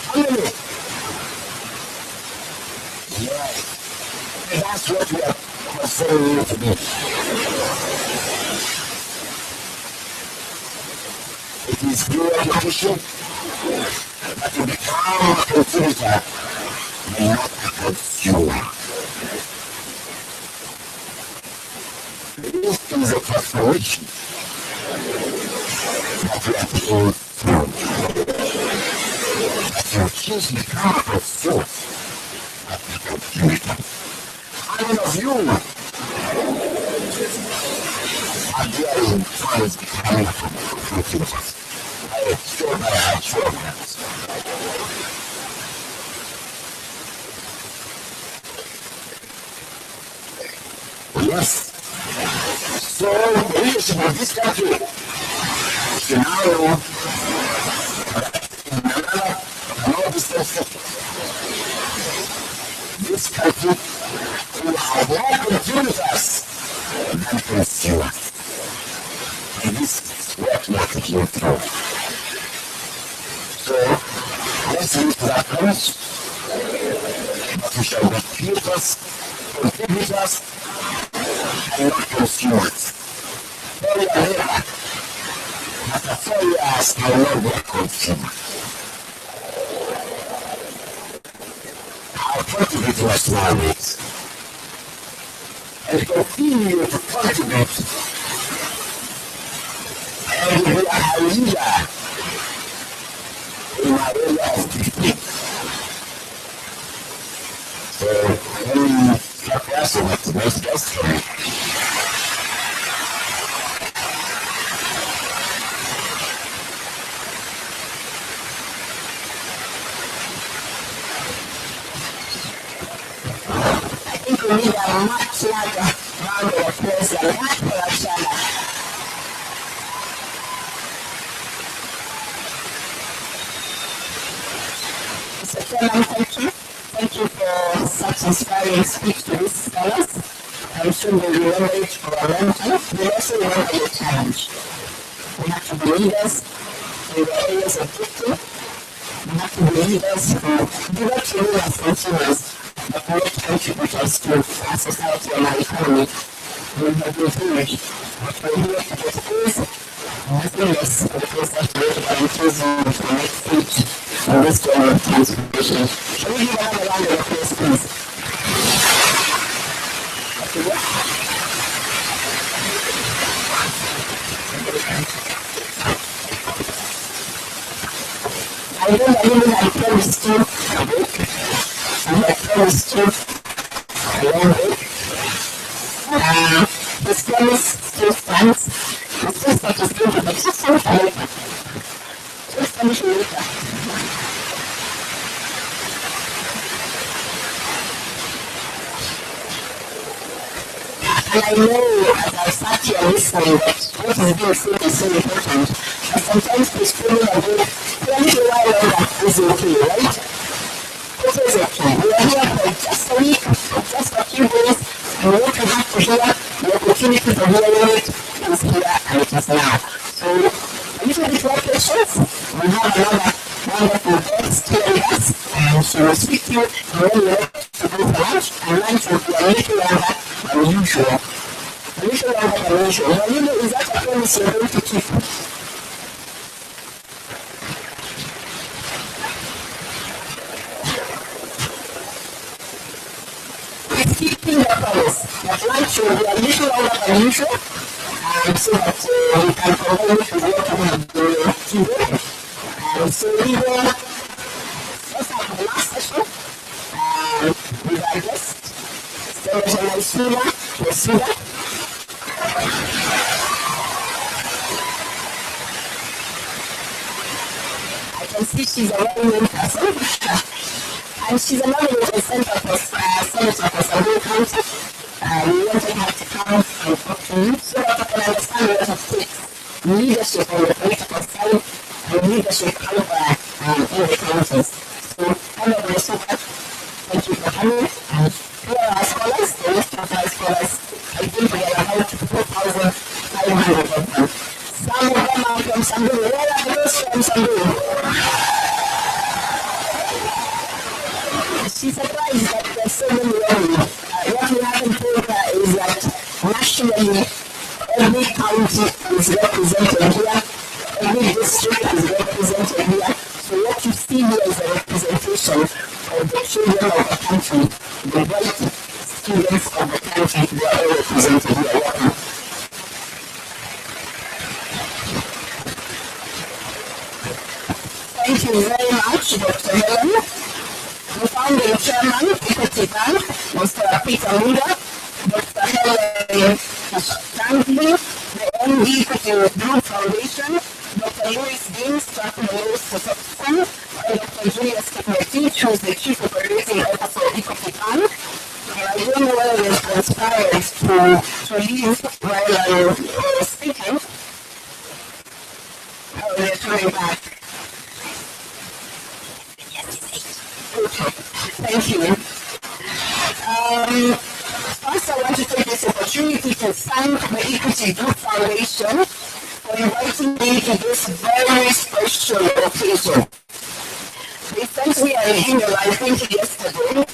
How many? Yes. And that's what we are considering you to be. It is through education that you become a contributor and not a consumer. This is a transformation that we are going through. That you choose to become a consumer, not a contributor. How many of you are daring towards becoming a contributor? I show my hands. Yes. So, the leadership of this country is now in another business sector. This country will have more contributors than consumers. And this is what we are taking through. So, let's use that courage, but we shall be creators, contributors, and not consumers. Tell your neighbor, after 4 years, I will not be a consumer. I'll contribute to a small bit, and continue to contribute, and be a leader in my area of teaching. So, your question is the most best for me. I think we need a much larger round of applause than that for our channel. Mr. Chairman, thank you. Thank you for such inspiring speech to these scholars. I'm sure we'll remember it for a long time. We'll also remember your challenge. We have to be leaders in the areas of gifting. We have to be leaders who do not remain as consumers, but make contributors to our society and our economy. We have been privileged, but we're here to get praise, nothing less, because that's the way to volunteers for the next speech on this journey of transformation. Shall we give another round of applause, please? I know that you had promised you a week. I had promised you a long week. This promise still stands. It's just that it's going to be just so later. Just finish later. And I know, as I sat here listening, that what is being said is so important. But sometimes postponing a bit, a little while longer is okay, right? It is okay. We are here for just a week, just a few days, and what we have to hear, the opportunity for hearing it is here and it is now. So, a little bit more patience. We have another wonderful guest here with us, and she will speak to you when you're ready to go for lunch, and lunch will be a little longer than usual. little longer than usual. Now, you know, is that a promise you're going to keep? It's keeping the promise that lunch will be a little longer than usual, so that we can combine it with what we have been today. So we will first have the last session with our guest, Senator Maisula. I can see she's a well-known person, and she's a nominated senator for Samburu County. We wanted her to come and talk to you so that you can understand what it takes, leadership on the political side and leadership out there in the counties. So, Honorable Maisula, thank you for coming. And here are our scholars, the list of our scholars. I think we are about 4,500 of them. Some of them are from Samburu. Where are those from Samburu? She's surprised that there's so many women. What we haven't told her is that nationally, every county is represented here, every district is represented here. So what you see here is a representation of the children of the country, the white students of the country. They are all represented here. Welcome. Thank you very much, Dr. Helen. The founding chairman, Equity Bank, Mr. Peter Muda, Dr. Helen Franklin, the MD Equity Group Foundation, Dr. Louis Dean, Staff Minister, and Dr. Julius Kipmeti, who is the Chief Operating Officer of Equity Bank. I don't know whether it is inspired to leave while I was speaking. Oh, they're coming back. Okay, thank you. First, I want to take this opportunity to thank the Equity Group Foundation for inviting me to this very special occasion. They sent me an email, I think yesterday,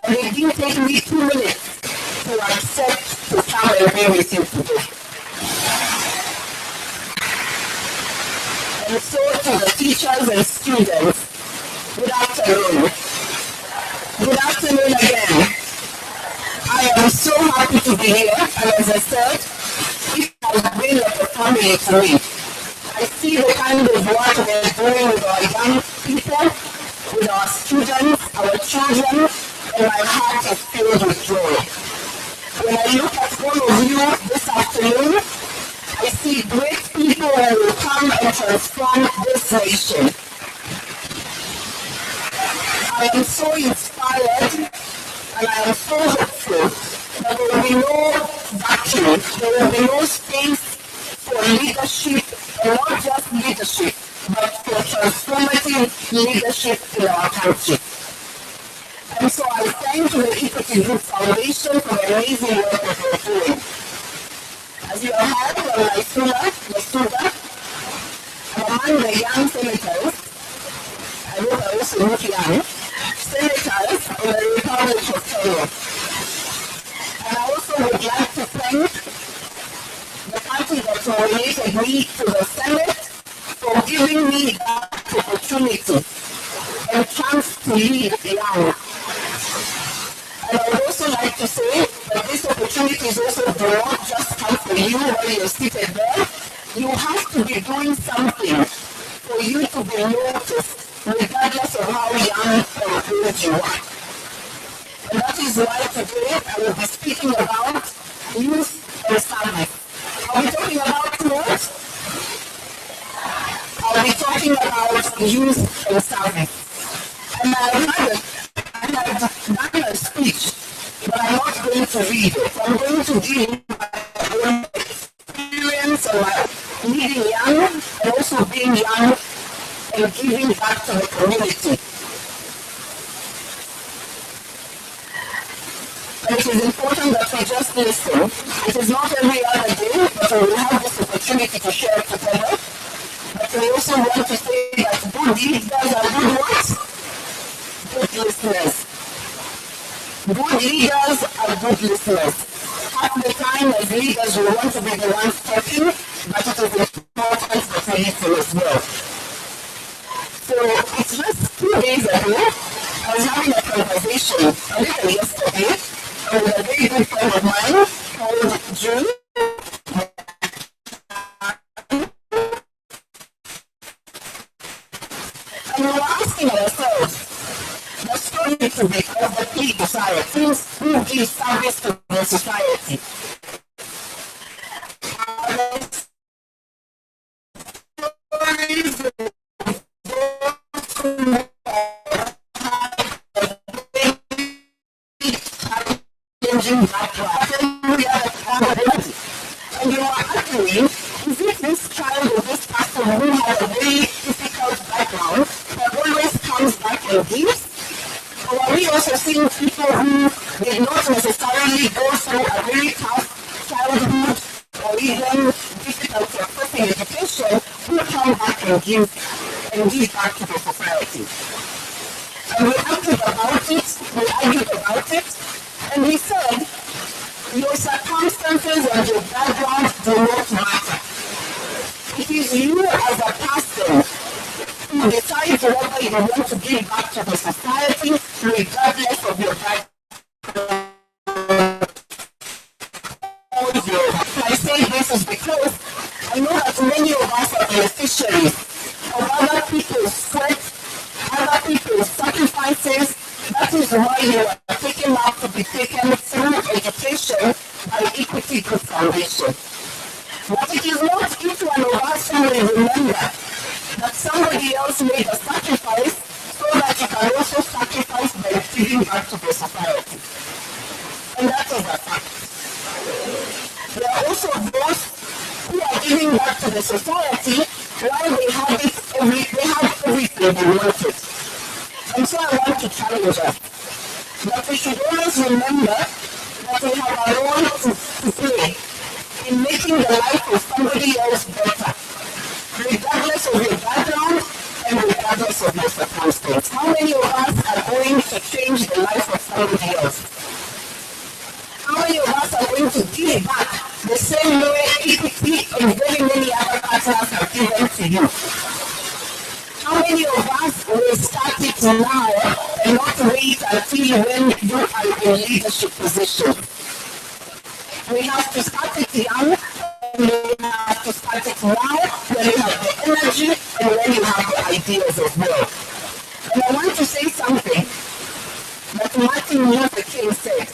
and it didn't take me 2 minutes to accept to come and be with you today. And so to the teachers and students, good afternoon. Good afternoon again. I am so happy to be here, and as I said, it has been like a family to me. I see the kind of work we're doing with our young people, with our students, our children, and my heart is filled with joy. When I look at all of you this afternoon, I see great people who will come and transform this nation. I am so inspired and I am so hopeful that there will be no vacuum, there will be no space for leadership, and not just leadership, but for transformative leadership in our country. And so I thank the Equity Group Foundation for the amazing work that they're doing. As you have heard from Maisula, among the young senators, I hope I also look young, senators in the Republic of Kenya. And I also would like to thank the party that nominated me to the Senate for giving me that opportunity and chance to lead young. And I would also like to say that this opportunity is also do not just come for you while you're seated there. You have to be doing something for you to be noticed, regardless of how young or old you are. And that is why today I will be speaking about youth and service. I'll be talking about what? I'll be talking about youth and service. And I had done a speech, but I'm not going to read it. I'm going to give my own experience of my leading young and also being young and giving back to the community. And it is important that we just listen. It is not every other day that we will have this opportunity to share together. But we also want to say that good leaders are good what? Good listeners. Good leaders are good listeners. half the time as leaders we want to be the ones talking, but it is important that we listen as well. So it's just 2 days ago, I was having a conversation a little yesterday with a very good friend of mine called June. And we were asking ourselves, the story to be of the key society, who gives service to the society. And you are arguing, is it this child or this person who has a very difficult background that always comes back and gives? Or are we also seeing people who did not necessarily go through a very tough childhood or even difficult accessing education who come back and give back to the society? And we argued about it, and we said, your circumstances and your background do not matter. It is you as a person who decides whether you want to give back to the society regardless of your background. I say this is because I know that many of us are beneficiaries of other people's sweat, other people's sacrifices. That is why you are taken up to be taken through education by Equity Good Foundation. But it is not each one of us who will remember that somebody else made a sacrifice so that you can also sacrifice by giving back to the society. And that is a fact. There are also those who are giving back to the society while they have everything they wanted. And so I want to challenge us that we should always remember that we have a role to play in making the life of somebody else better, regardless of your background and regardless of your circumstance. How many of us are going to change the life of somebody else? How many of us are going to give back the same way Equity and very many other partners have given to you? How many of us will start it now and not wait until when you are in leadership position? We have to start it young, and we have to start it now when you have the energy and when you have the ideas as well. And I want to say something that Martin Luther King said.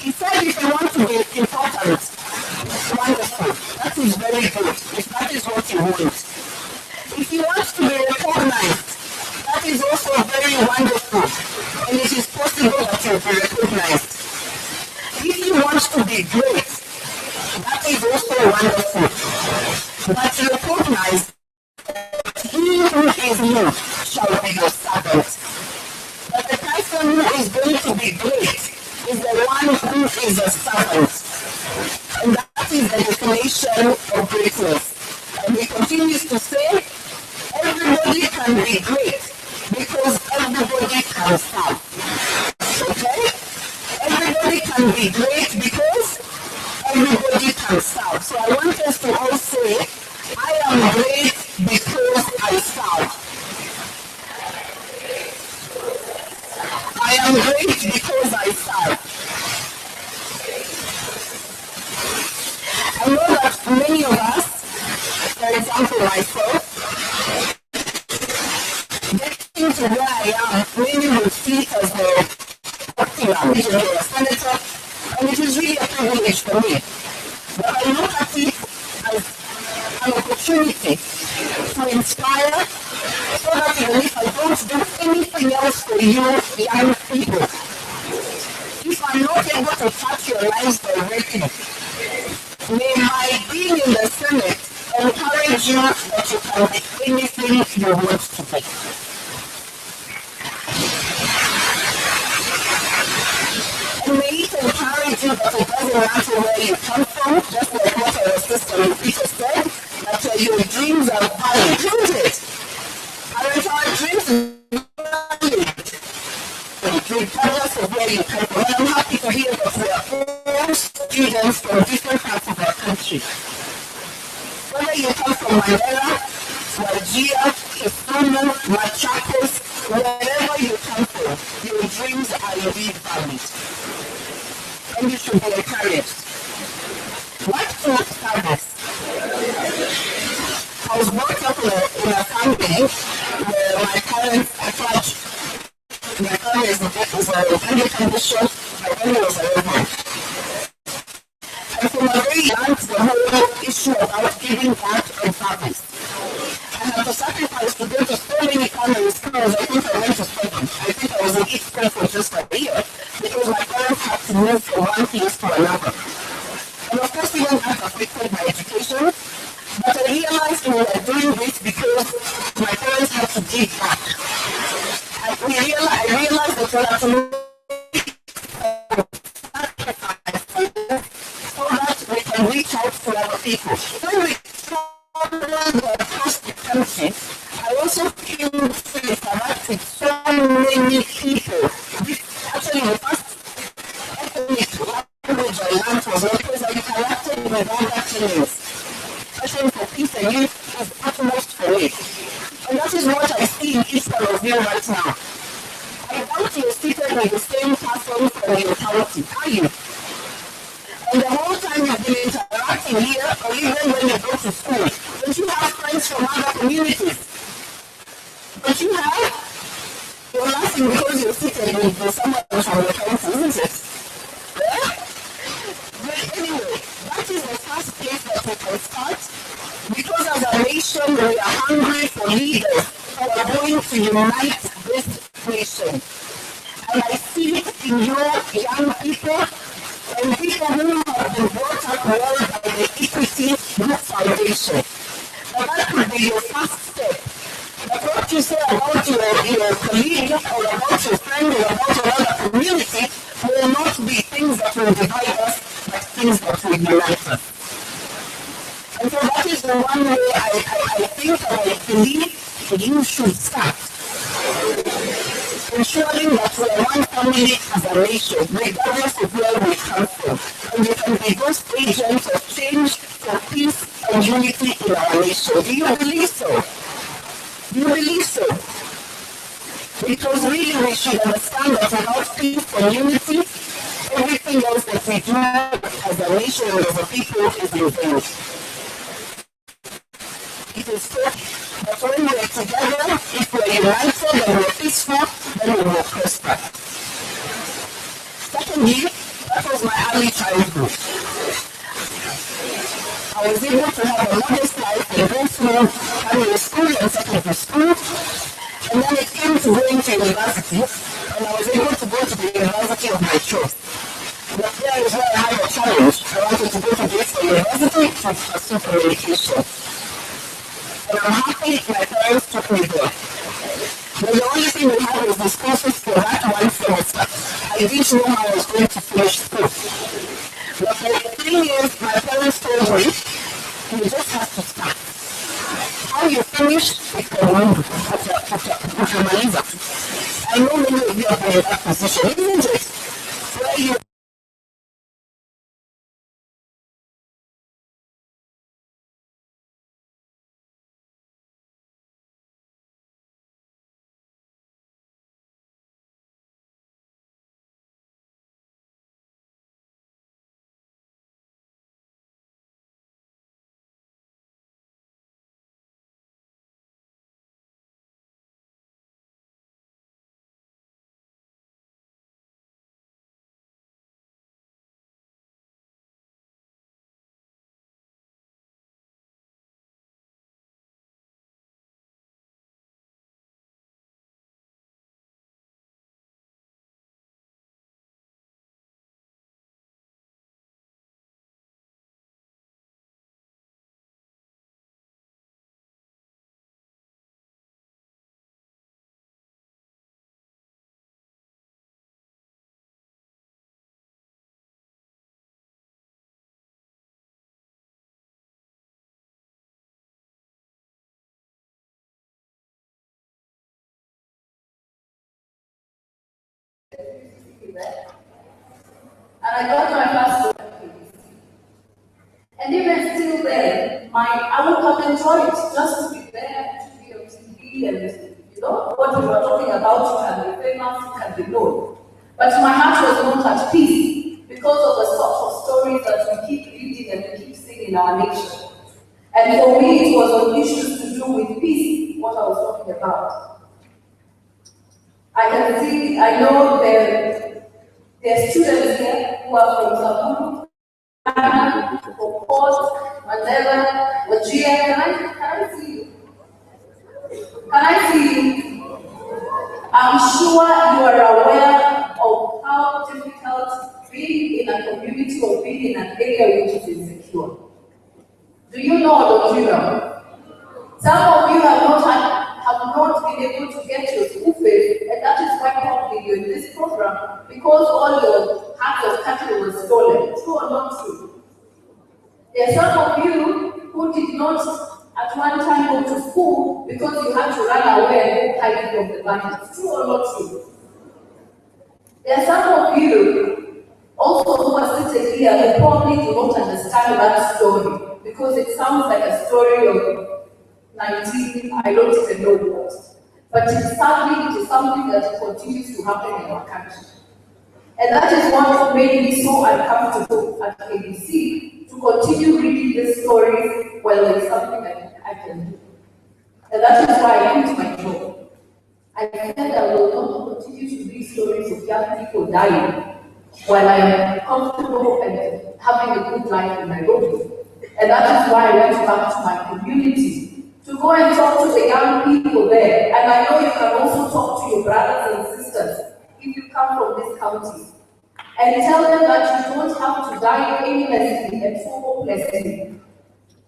He said if you want to be important, wonderful, that is very good, if that is what you want. If you want to be recognized, that is also very wonderful, and it is possible that you'll be recognized. If you want to be great, that is also wonderful, but recognize that he who is you shall be your servant. But the person who is going to be great is the one who is a servant, and that is the definition of greatness. And he continues to say, everybody can be great because everybody can serve. Okay? Everybody can be great because everybody can serve. So I want us to all say, I am great because I serve. I am great because I serve. I know that many of us, for example myself, getting to where I am, many would see it as the optimum, a senator, and it is really a privilege for me. But I look at it as an opportunity to inspire, so that even if I don't do anything else for you, young people, if I'm not able to touch your lives directly, may my being in the Senate encourage you that you can be anything you want to be. And may it encourage you that it doesn't matter where you come from, just like what our sister Peter said, that your dreams are valid, isn't it? Aren't our dreams valid? regardless of where you come from. And I'm happy to hear that we are all students from different parts of our country. Whether you come from Mandela, Wajir, Kisumu, Machakos, wherever you come from, your dreams are indeed valid. And you should be encouraged. What taught service? I was brought up in a family where my parents are clergy. My family is a Anglican bishop, my family was a Reverend. And from a very young, the whole issue about giving back and service. I had to sacrifice to go to so many primary schools. I think I went to 7. I think I was in each school for just a year because my parents had to move from one place to another. And of course, even that affected my education. But I realized we were doing this because my parents had to give back. I realized that we had to sacrifice so that we can reach out to other people. When we traveled across the country, I also came to interact with so many people. Actually, the first ethnic language I learned was not because I interacted with other Kenyans. Passion for peace and youth is utmost for me. And that is what I see in each one of you right now. I doubt you're seated with the same person from your county, are you? And the whole time you've been interacting here, or even when you go to school, don't you have friends from other communities? Don't you have? You're laughing because you're seated with someone from your county, isn't it? Yeah? But anyway, that is the first place that we can start. Because as a nation, we are hungry for leaders who are going to unite this nation. And I see it in your young people and people who have been brought up well by the Equity Youth Foundation. Now that could be your first step. But what you say about your colleague or about your friend or about another community will not be things that will divide us, but things that will unite us. And so that is the one way I think and I believe you should start. Ensuring that we are one family as a nation, regardless of where we come from. And we can be those agents of change for peace and unity in our nation. Do you believe so? Do you believe so? Because really we should understand that without peace and unity, everything else that we do as a nation and as a people is in vain. It is said that when we are together, if we are united and we are peaceful, then we will prosper. Secondly, that was my early childhood. I was able to have a modest life and go through primary school and secondary school. And then it came to going to university, and I was able to go to the university of my choice. But there is where I had a challenge. I wanted to go to the university to pursue communication. And I'm happy my parents took me there. But the only thing we had was the school fees for that one semester. I didn't know how I was going to finish school. But for the 3 years, my parents told me, you just have to start. How you finish, it can move. I know many of you are in that position, isn't it? Where you there. And I got my first work. And even still there, I would have enjoyed just to be there, to be on TV, and what we were talking about, you can be famous, you can be known. But my heart was not at peace because of the sort of stories that we keep reading and we keep seeing in our nation. And for me, it was on issues to do with peace, what I was talking about. I know there are students here who are from Zaburu, Port, Mandela, Wajir. Can I see you? Can I see you? I'm sure you are aware of how difficult being in a community or being in an area which is insecure. Do you know or don't you know? Some of you have not been able to get your school fees, and that is why probably you're in this program, because all your herds of cattle were stolen. True or not true? There are some of you who did not at one time go to school because you had to run away and hide from the bandits. True or not true? There are some of you also who are sitting here who probably do not understand that story because it sounds like a story of 19, I don't even know what. But sadly, it is something that continues to happen in our country. And that is what made me so uncomfortable at ABC to continue reading this story while there's something that I can do. And that is why I quit my job. I said I will not continue to read stories of young people dying while I am comfortable and having a good life in Nairobi. And that is why I went back to my community to go and talk to the young people there. And I know you can also talk to your brothers and sisters if you come from this county. And tell them that you don't have to die aimlessly and so hopelessly.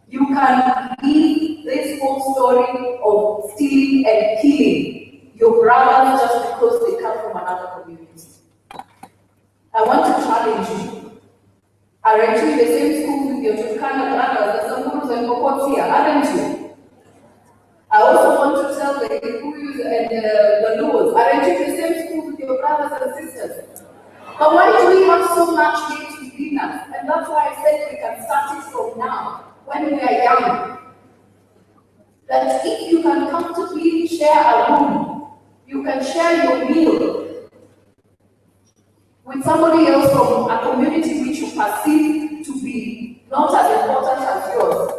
You can leave this whole story of stealing and killing your brothers just because they come from another community. I want to challenge you. Aren't you in the same school with your Turkana brothers, the Samburu and Pokots here? Aren't you? I also want to tell the Kikuyus and the Luos, aren't you in the same school with your brothers and sisters? But why do we have so much hate within us? And that's why I said we can start it from now, when we are young. That if you can comfortably share a room, you can share your meal with somebody else from a community which you perceive to be not as important as yours.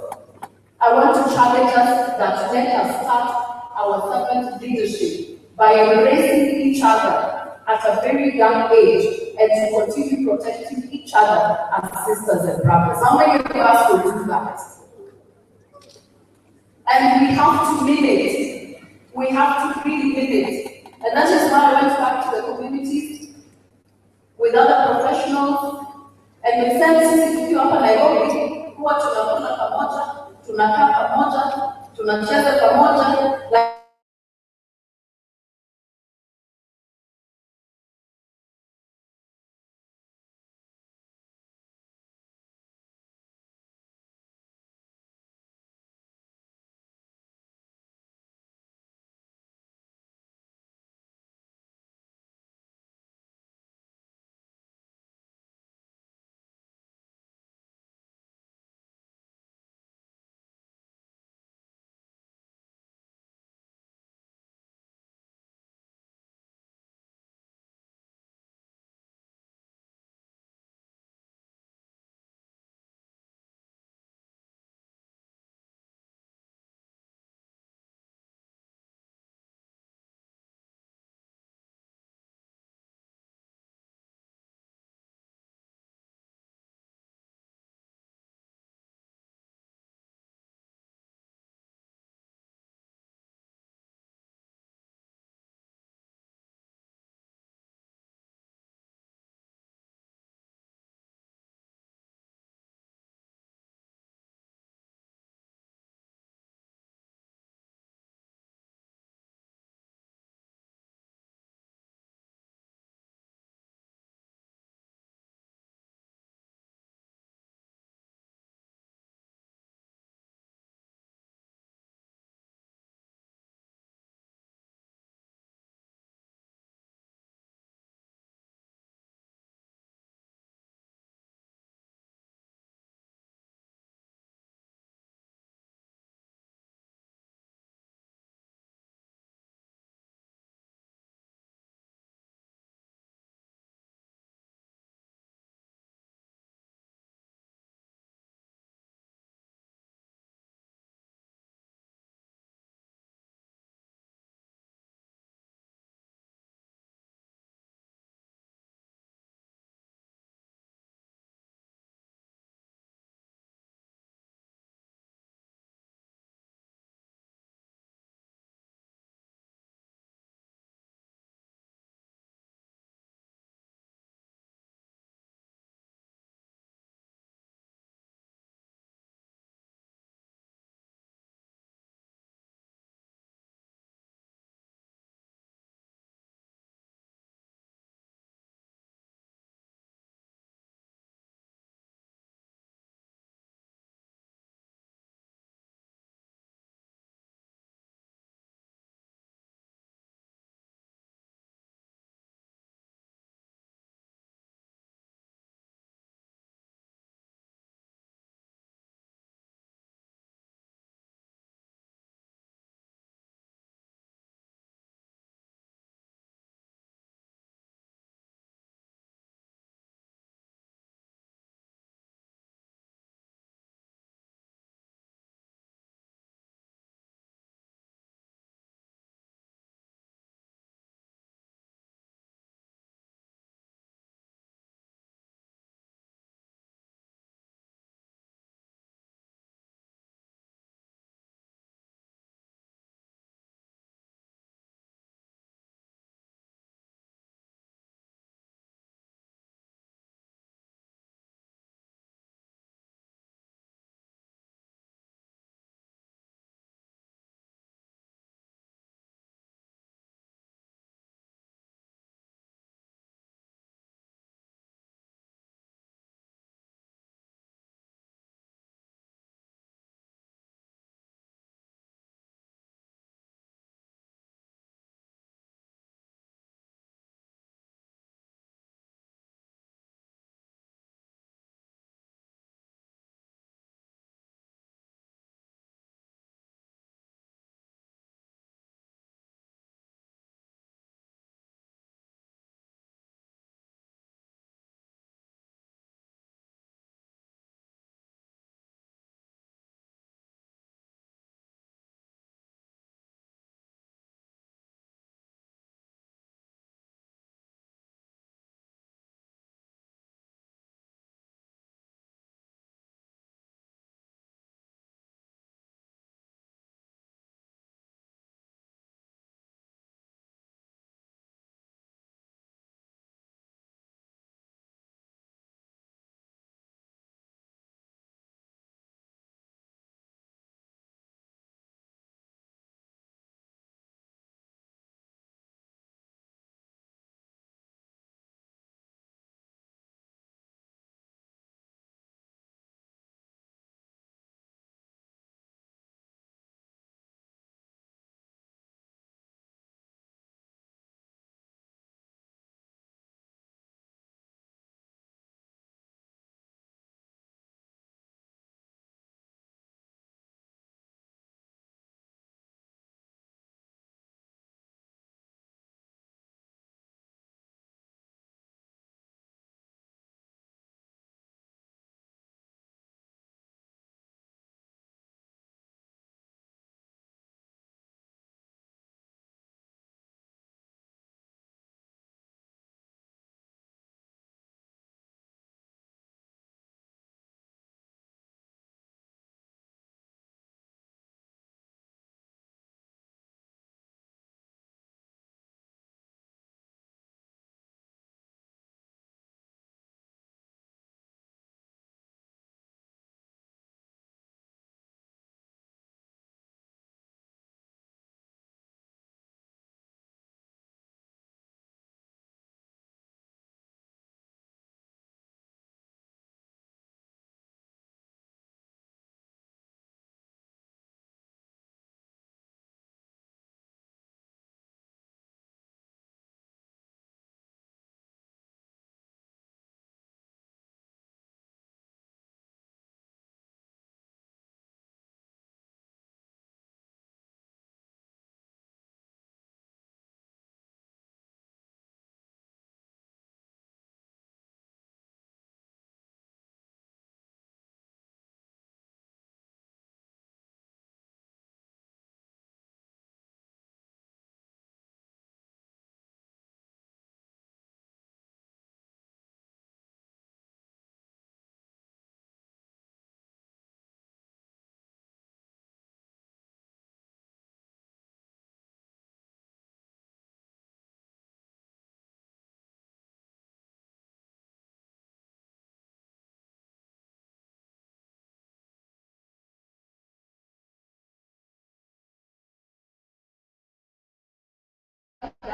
I want to challenge us that let us start our servant leadership by embracing each other at a very young age and to continue protecting each other as sisters and brothers. How many of us will do that? And we have to mean it. We have to really mean it. And that is why I went back to the communities with other professionals and we said, sisi tukiwa hapa Nairobi, huwa tunakula pamoja, tunakaa pamoja, tunacheza pamoja.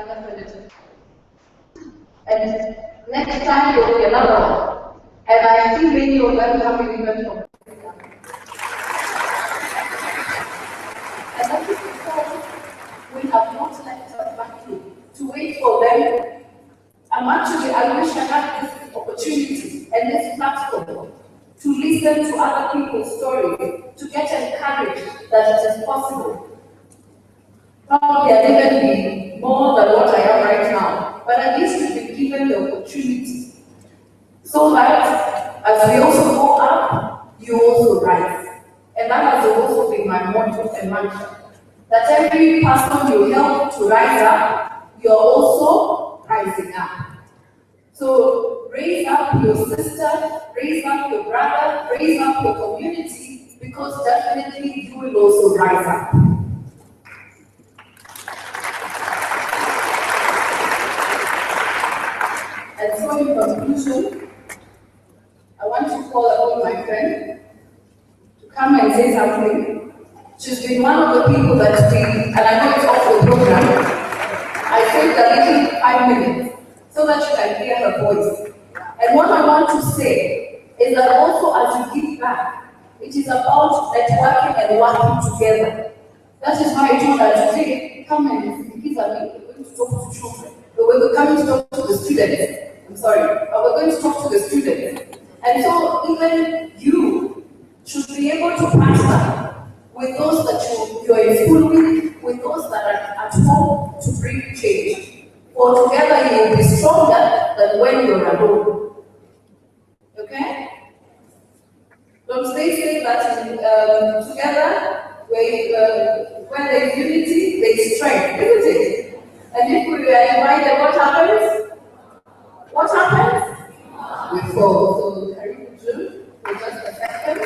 another predator. And next time there will be another one. And I see many of them coming even from Africa. And that is because we have not left a vacuum to wait for them. I wish I had this opportunity and this platform to listen to other people's stories, to get encouraged that it is possible. Probably I didn't be more than what I am right now, but at least we've been given the opportunity. So that as we also go up, you also rise. And that has also been my motto and mantra. That every person you help to rise up, you're also rising up. So raise up your sister, raise up your brother, raise up your community, because definitely you will also rise up. And so in conclusion, I want to call upon my friend to come and say something. She's been one of the people that and I know it's off the program, I take a little 5 minutes so that you can hear her voice. And what I want to say is that also as you give back, it is about networking and working together. That is why I told her today, come and give a we're going to talk to children. We're coming to talk to the students. I'm sorry, but we're going to talk to the students. And so even you should be able to partner with those that you're in school with those that are at home to bring change. For together you will be stronger than when you're alone. Okay? Don't they say that together, where there is unity, there is strength, isn't it? And if we are divided, what happens? What happens? We fall. So, June, for just a second.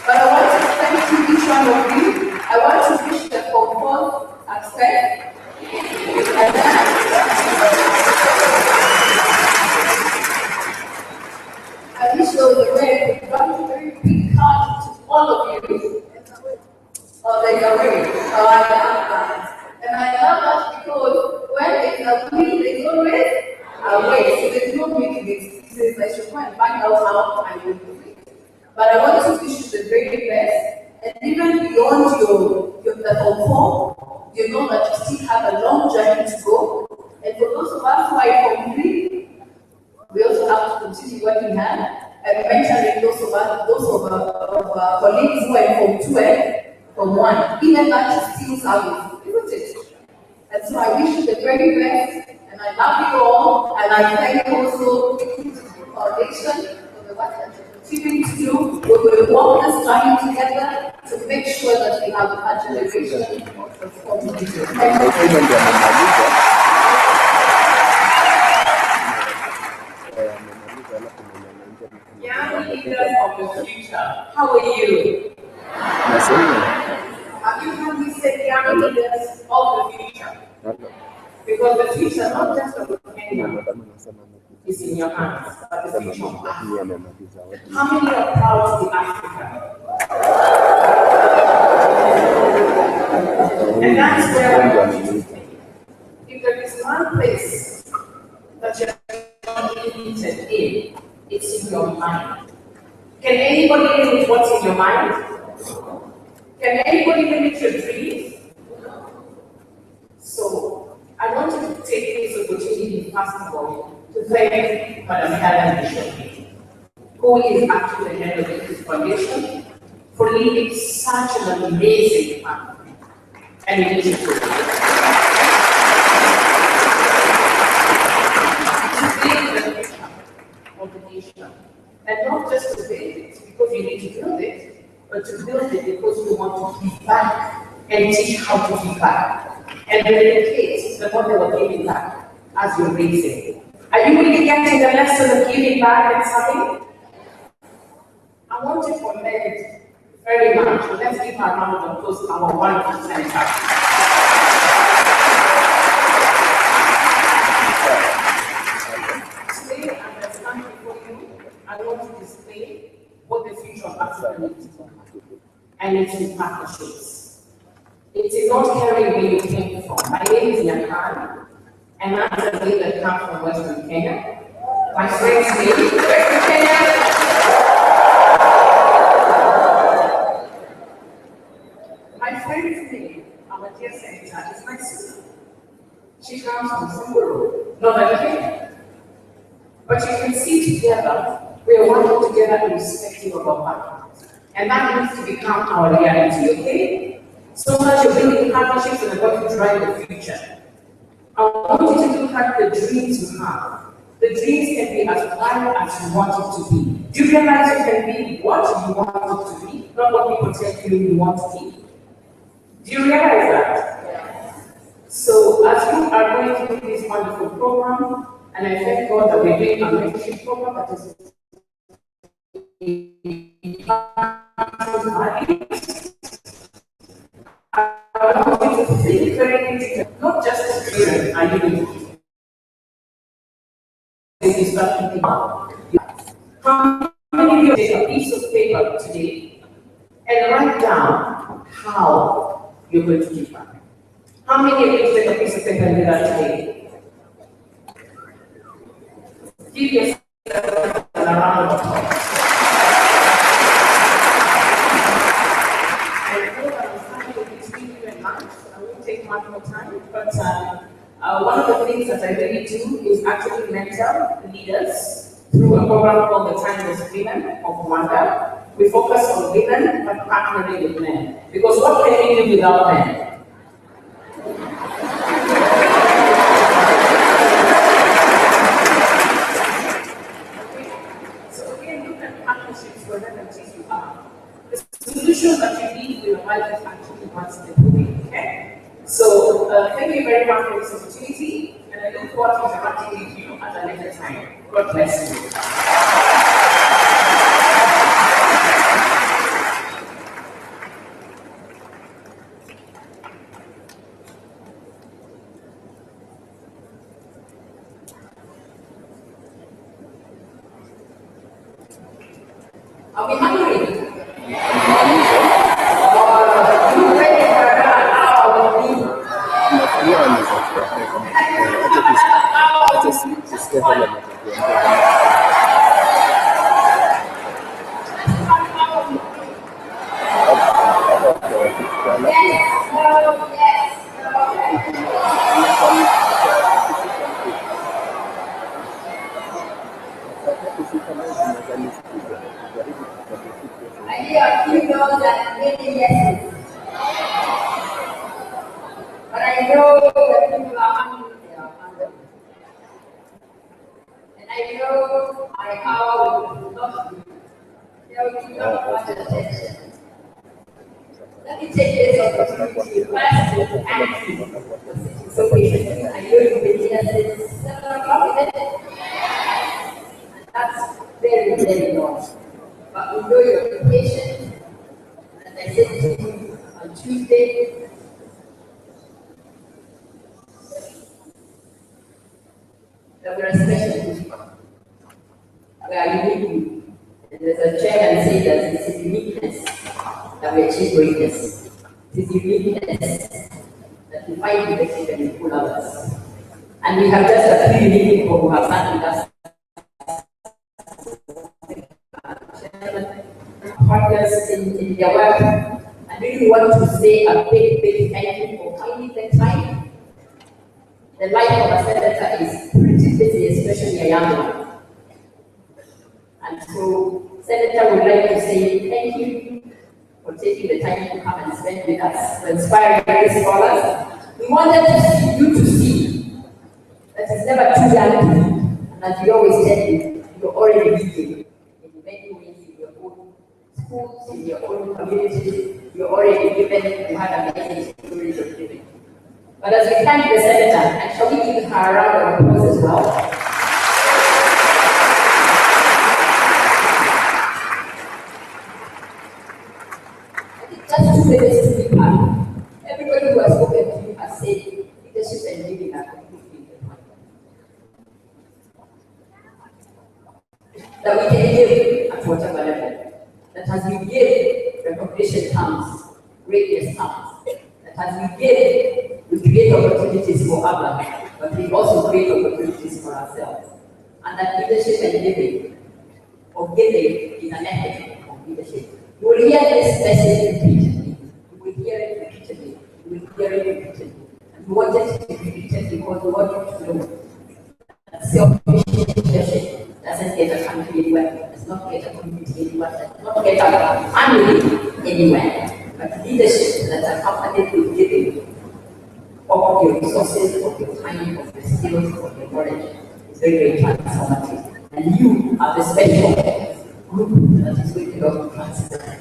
But I want to thank each one of you. I want to wish the comfort, accept, and I wish there was a way to run a very big card to all of you. Oh, there's a way. Oh, I love that. And I love that because when it's a win, there's always a way. So there's no making excuses. I should go and find out how I will do it. But I want to wish you the very best. And even beyond your platform, you know that you still have a long journey to go. And for those of us who are complete, we also have to continue working hard and mentoring those of our colleagues who are from 2 and from 1. Even that is still service, isn't it? And so I wish you the very best, and I love you all, and I thank also the Foundation for the work that you're continuing to do. We will walk this journey together to make sure that we have a generation of transformation. Young leaders of the future, how are you? Have you heard me say young leaders of the future? Because the future, not just of Kenya, is in your hands, but the future of Africa. How many are proud to be African? And that's where I want you to think. If there is one place that you're limited in, it's in your mind. Can anybody limit what's in your mind? Can anybody limit your dreams? So, I want you to take this opportunity, first of all, to thank Madam Helen Bishop, who is actually the head of this foundation, for leading such an amazing family and initiative. And not just to build it because you need to build it, but to build it because you want to give back and teach how to give back. And replicate the what they were giving back as you're raising. Are you really getting the lesson of giving back and serving? I want to commend very much. Let's give her a round of applause, our wonderful center. Today, as I stand before you, I want to display what the future of Africa needs to be. And it's in partnerships. It is not caring where you came from. My name is Nyakan, and that's a leader that comes from Western Kenya. My friend's name, Western Kenya. My friend's name, our dear senator, is my sister. She comes from Samburu, Northern Kenya. But you can see together, we are working together irrespective of our backgrounds. And that needs to become our reality, okay? So much you're building partnerships and are going to drive the future. I want you to look at the dreams you have. The dreams can be as wide as you want it to be. Do you realize you can be what you want it to be, not what people tell you you want to be? Do you realize that? Yeah. So as you are going through this wonderful program, and I thank God that we're doing a mentorship program that is I want you to think very critically, not just as children are you you start thinking about. How many of you take a piece of paper today and write down how you're going to give back? How many of you take a piece of paper and do that today? Give yourself a round of applause. I won't take much more time, but one of the things that I really do is actually mentor leaders through a program called the Timeless Women of Rwanda. We focus on women, but partnering with men. Because what can we do without men? So again, look at partnerships wherever it is you are. The solution that you need will arrive at actually one step away, okay? So thank you very much for this opportunity, and I look forward to interacting with you at a later time. God bless you. Are we hungry? I hear a few no's and many yeses. But I know that people are hungry, they are hungry. And I know my power will not be. There will be not much attention. Let me take this opportunity to ask you to ask you. So patient. I know you've been here since 7 o'clock, isn't it? And that's very, very long. But we know you're patient. As I said to you on Tuesday, that we're a special people. We are unique. And there's a chairman say that it's uniqueness that we achieve greatness. It is uniqueness that we find leadership and we pull others. And we have just a few unique people who have sat with us. Partners in their work. I really want to say a big, big thank you for finding the time. The life of a senator is pretty busy, especially a young one. And so, Senator would like to say thank you for taking the time to come and spend with us, to inspire young scholars. We wanted you to see that it's never too young to lead. And as we always tell you, you're already leading in many ways in your own schools, in your own communities. You're already given, you had amazing stories of giving. But as we thank the Senator, and shall we give her a round of applause as well? Just 2 minutes to be part. Everybody who has spoken to you has said leadership and leading are completely different. That we can give at whatever level. That as we give, recognition comes, greatness comes. That as we give, we create opportunities for others. but we also create opportunities for ourselves. And that leadership and giving, or giving, is an ethic of leadership. You will hear this message repeatedly. You will hear it repeatedly. You will hear it repeatedly. And we want it to be repeated because we want you to know that self-efficient leadership doesn't get a country anywhere, does not get a community anywhere, does not get a family anywhere. But leadership that's accompanied with giving of your resources, of your time, of your skills, of your knowledge is very, very transformative. And you are the special group that is going to help transform.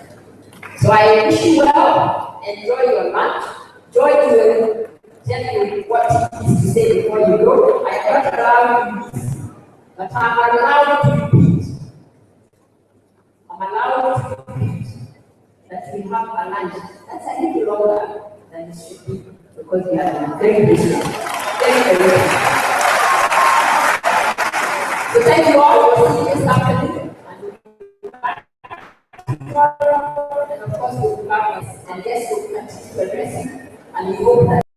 So I wish you well, enjoy your lunch. Joy will tell you what it is to say before you go. I don't allow you to miss, but I'm allowed to repeat. I'm allowed to repeat that we have a lunch that's a little longer than it should be because we have been very busy. Very, very busy. So thank you all.